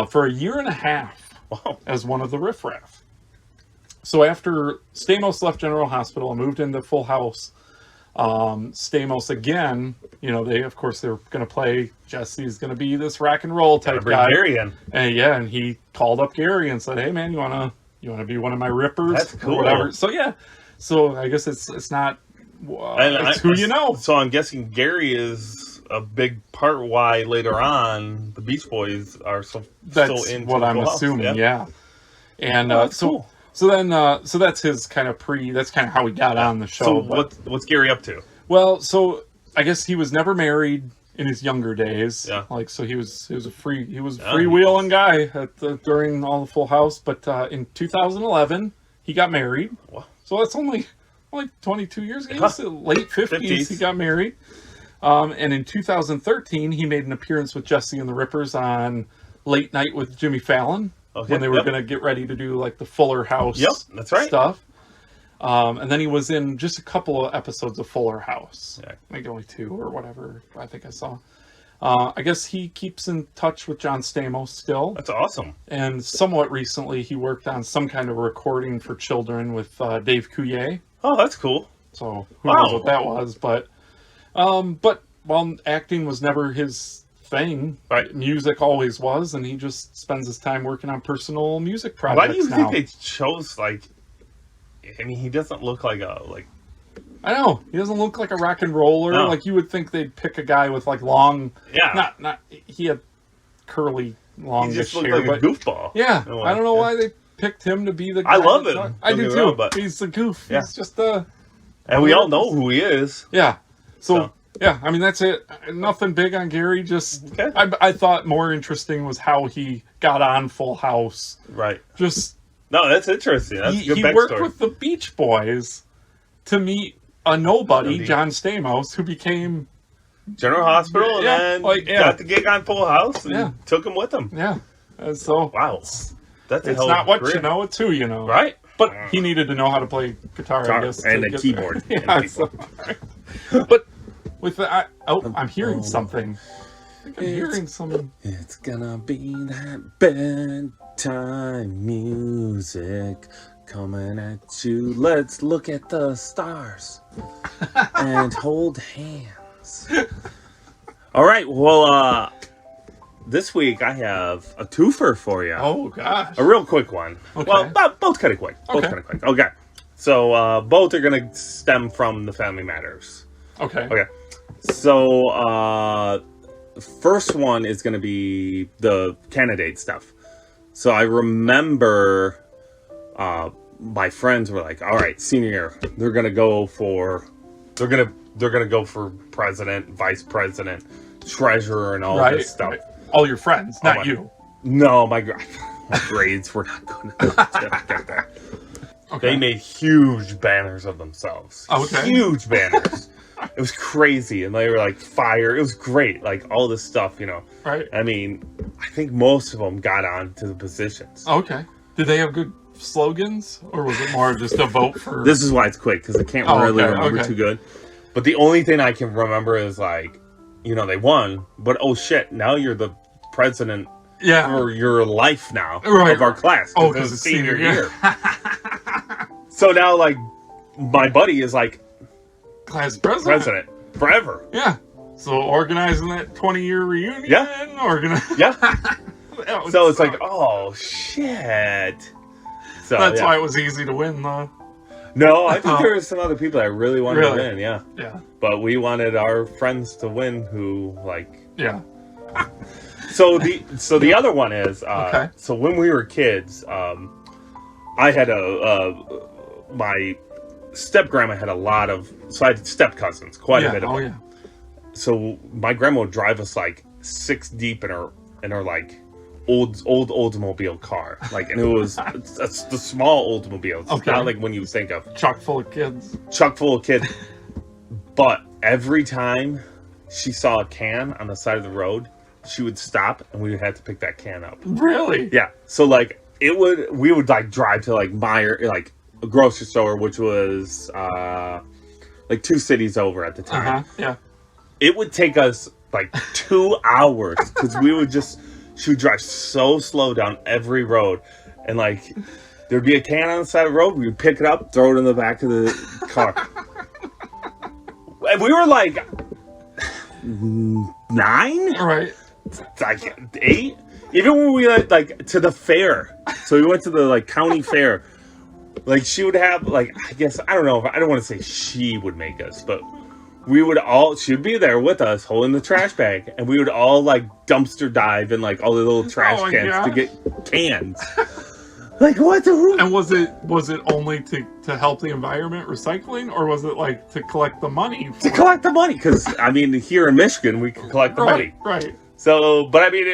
for a year and a half as one of the Riff Raff. So after Stamos left General Hospital and moved into Full House, Stamos again, they were going to play Jesse's going to be this rock and roll type Bring guy. Gary in. And and he called up Gary and said, hey man, you want to be one of my Rippers? That's cool. Or whatever. So I guess it's not, it's who you know. So I'm guessing Gary is a big part why later on the Beach Boys are so into what I'm Full House. assuming. Yeah. And that's cool. So that's his kind of that's kind of how he got on the show. So what's Gary up to? Well, so I guess he was never married in his younger days. Yeah. Like, so he was freewheeling guy during all the Full House. But in 2011, he got married. Wow. So that's only 22 years ago. Late 50s, he got married. And in 2013, he made an appearance with Jesse and the Rippers on Late Night with Jimmy Fallon. Okay, When they were going to get ready to do like the Fuller House that's right. stuff. And then he was in just a couple of episodes of Fuller House. Yeah. Maybe only 2 or whatever I think I saw. I guess he keeps in touch with John Stamos still. That's awesome. And somewhat recently, he worked on some kind of recording for children with Dave Coulier. Oh, that's cool. So who knows what that was? But while acting was never his thing, right? Music always was, and he just spends his time working on personal music projects. Why do you now. think they chose like? I mean, he doesn't look like a like. I know he doesn't look like a rock and roller. No. Like you would think they'd pick a guy with like long. Yeah. Not. He had curly, long He just looked hair, like but a goofball. yeah, Oh, I don't know yeah. why they picked him to be the guy. I love that- him. I Don't do get me too. wrong, but- He's a goof. Yeah. He's just a. And we all know who he is. Yeah. So So. yeah, I mean that's it. Nothing big on Gary. Just Okay. I thought more interesting was how he got on Full House. Right. Just No, that's interesting. That's a good he backstory. worked with the Beach Boys to meet a nobody, Indeed. John Stamos, who became General Hospital, and Yeah, then like, yeah. got the gig on Full House, and Yeah. took him with him. yeah. And so Wow, that's a it's hell not of a what career. you know, it's who you know. right? But he needed to know how to play guitar, I Guitar guess, and to a get keyboard. there. And a Yeah, so- but with the I'm hearing something. I think I'm hearing some. It's gonna be that bedtime music coming at you. Let's look at the stars and hold hands. All right, well, this week I have a twofer for you. Oh gosh. A real quick one. Okay. Well, both kind of quick. Both Okay. kind of quick. Okay. So both are gonna stem from the Family Matters. Okay. Okay. So first one is gonna be the candidate stuff. So I remember my friends were like, all right, senior year, they're gonna go for president, vice president, treasurer, and all Right. this stuff. Right. All your friends, not my- you. No, my grades were not good enough to get that. Okay. They made huge banners of themselves. Okay. Huge banners. It was crazy. And they were like fire. It was great. Like all this stuff, you know. Right. I mean, I think most of them got on to the positions. Okay. Did they have good slogans, or was it more just a vote for? This is why it's quick, because I can't Oh, really okay, remember okay. too good. But the only thing I can remember is like, you know, they won, but oh shit, now you're the president Yeah. for your life now Right. of our class. Oh, it 'cause was it's senior year. So now, like, my buddy is like Class president. president forever. Yeah. So organizing that 20-year reunion. Yeah. Yeah. That would So it's suck. like, oh shit. So That's yeah. why it was easy to win, though. No, I think Oh. there were some other people that really wanted Really? to win. Yeah, Yeah. but we wanted our friends to win. Who like. Yeah. So the other one is Okay. so when we were kids, I had my step grandma had a lot of, so I had step cousins, quite a bit of Oh them. yeah. So my grandma would drive us like 6 deep in her like old Oldsmobile car, like, and it was the small Oldsmobile. It's Okay. not like when you think of Chock full of kids. chuck full of kids. But every time she saw a can on the side of the road, she would stop and we would have to pick that can up. Really? Yeah. So like we would like drive to like like a grocery store, which was like 2 cities over at the Uh time. huh. Yeah. It would take us like 2 hours because she would drive so slow down every road, and like there'd be a can on the side of the road, we would pick it up, throw it in the back of the car. And we were like 9, All right. like 8. Even when we went like to the fair, so we went to the like county fair. Like she would have like, I guess I don't know if I don't want to say she would make us, but she'd be there with us holding the trash bag, and we would all like dumpster dive in like all the little trash Oh my cans to gosh. get cans. Like what the? And was it only to help the environment, recycling, or was it like to collect the money? To collect the money, because I mean here in Michigan we can collect the money. Right. So, but I mean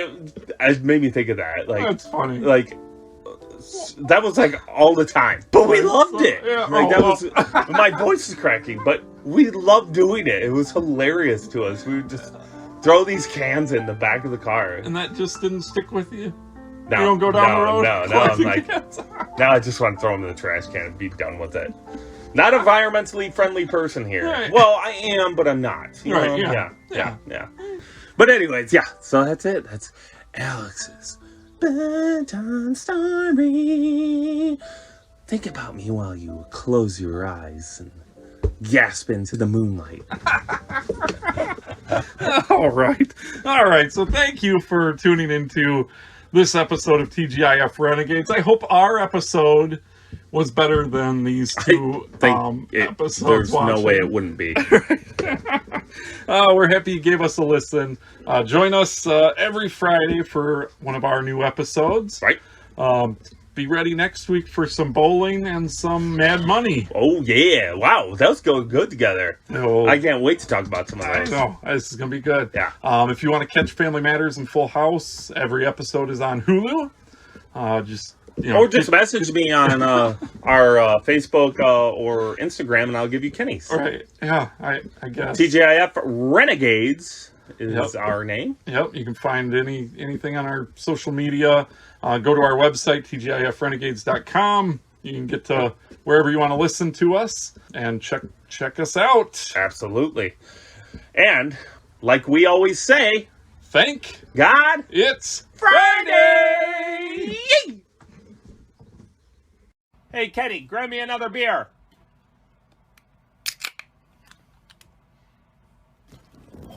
it made me think of that. Like That's funny. like that was like all the time, but we loved it. Yeah, Like oh, that was my voice is cracking, but we loved doing it. It was hilarious to us. We would just throw these cans in the back of the car. And that just didn't stick with you. No, You don't go down the road. No. I'm like, now I just want to throw them in the trash can and be done with it. Not a environmentally friendly person here. Right. Well, I am, but I'm not. You Right, know? yeah. Yeah. But anyways, yeah. So that's it. That's Alex's bedtime story. Think about me while you close your eyes and gasp into the moonlight. All right. So thank you for tuning into this episode of TGIF Renegades. I hope our episode was better than these two episodes. There's no way it wouldn't be. We're happy you gave us a listen. Join us every Friday for one of our new episodes. Right. Be ready next week for some bowling and some Mad Money. Oh, yeah. Wow. Those go good together. Oh, I can't wait to talk about some of I those. know. This is going to be good. Yeah. If you want to catch Family Matters in Full House, every episode is on Hulu. Or just message me on our Facebook or Instagram, and I'll give you Kenny's. Right. Yeah, I guess. TGIF Renegades is our name. Yep. You can find anything on our social media. Go to our website, tgifrenegades.com. You can get to wherever you want to listen to us and check us out. Absolutely. And like we always say, Thank God, it's Friday! Hey, Kenny, grab me another beer.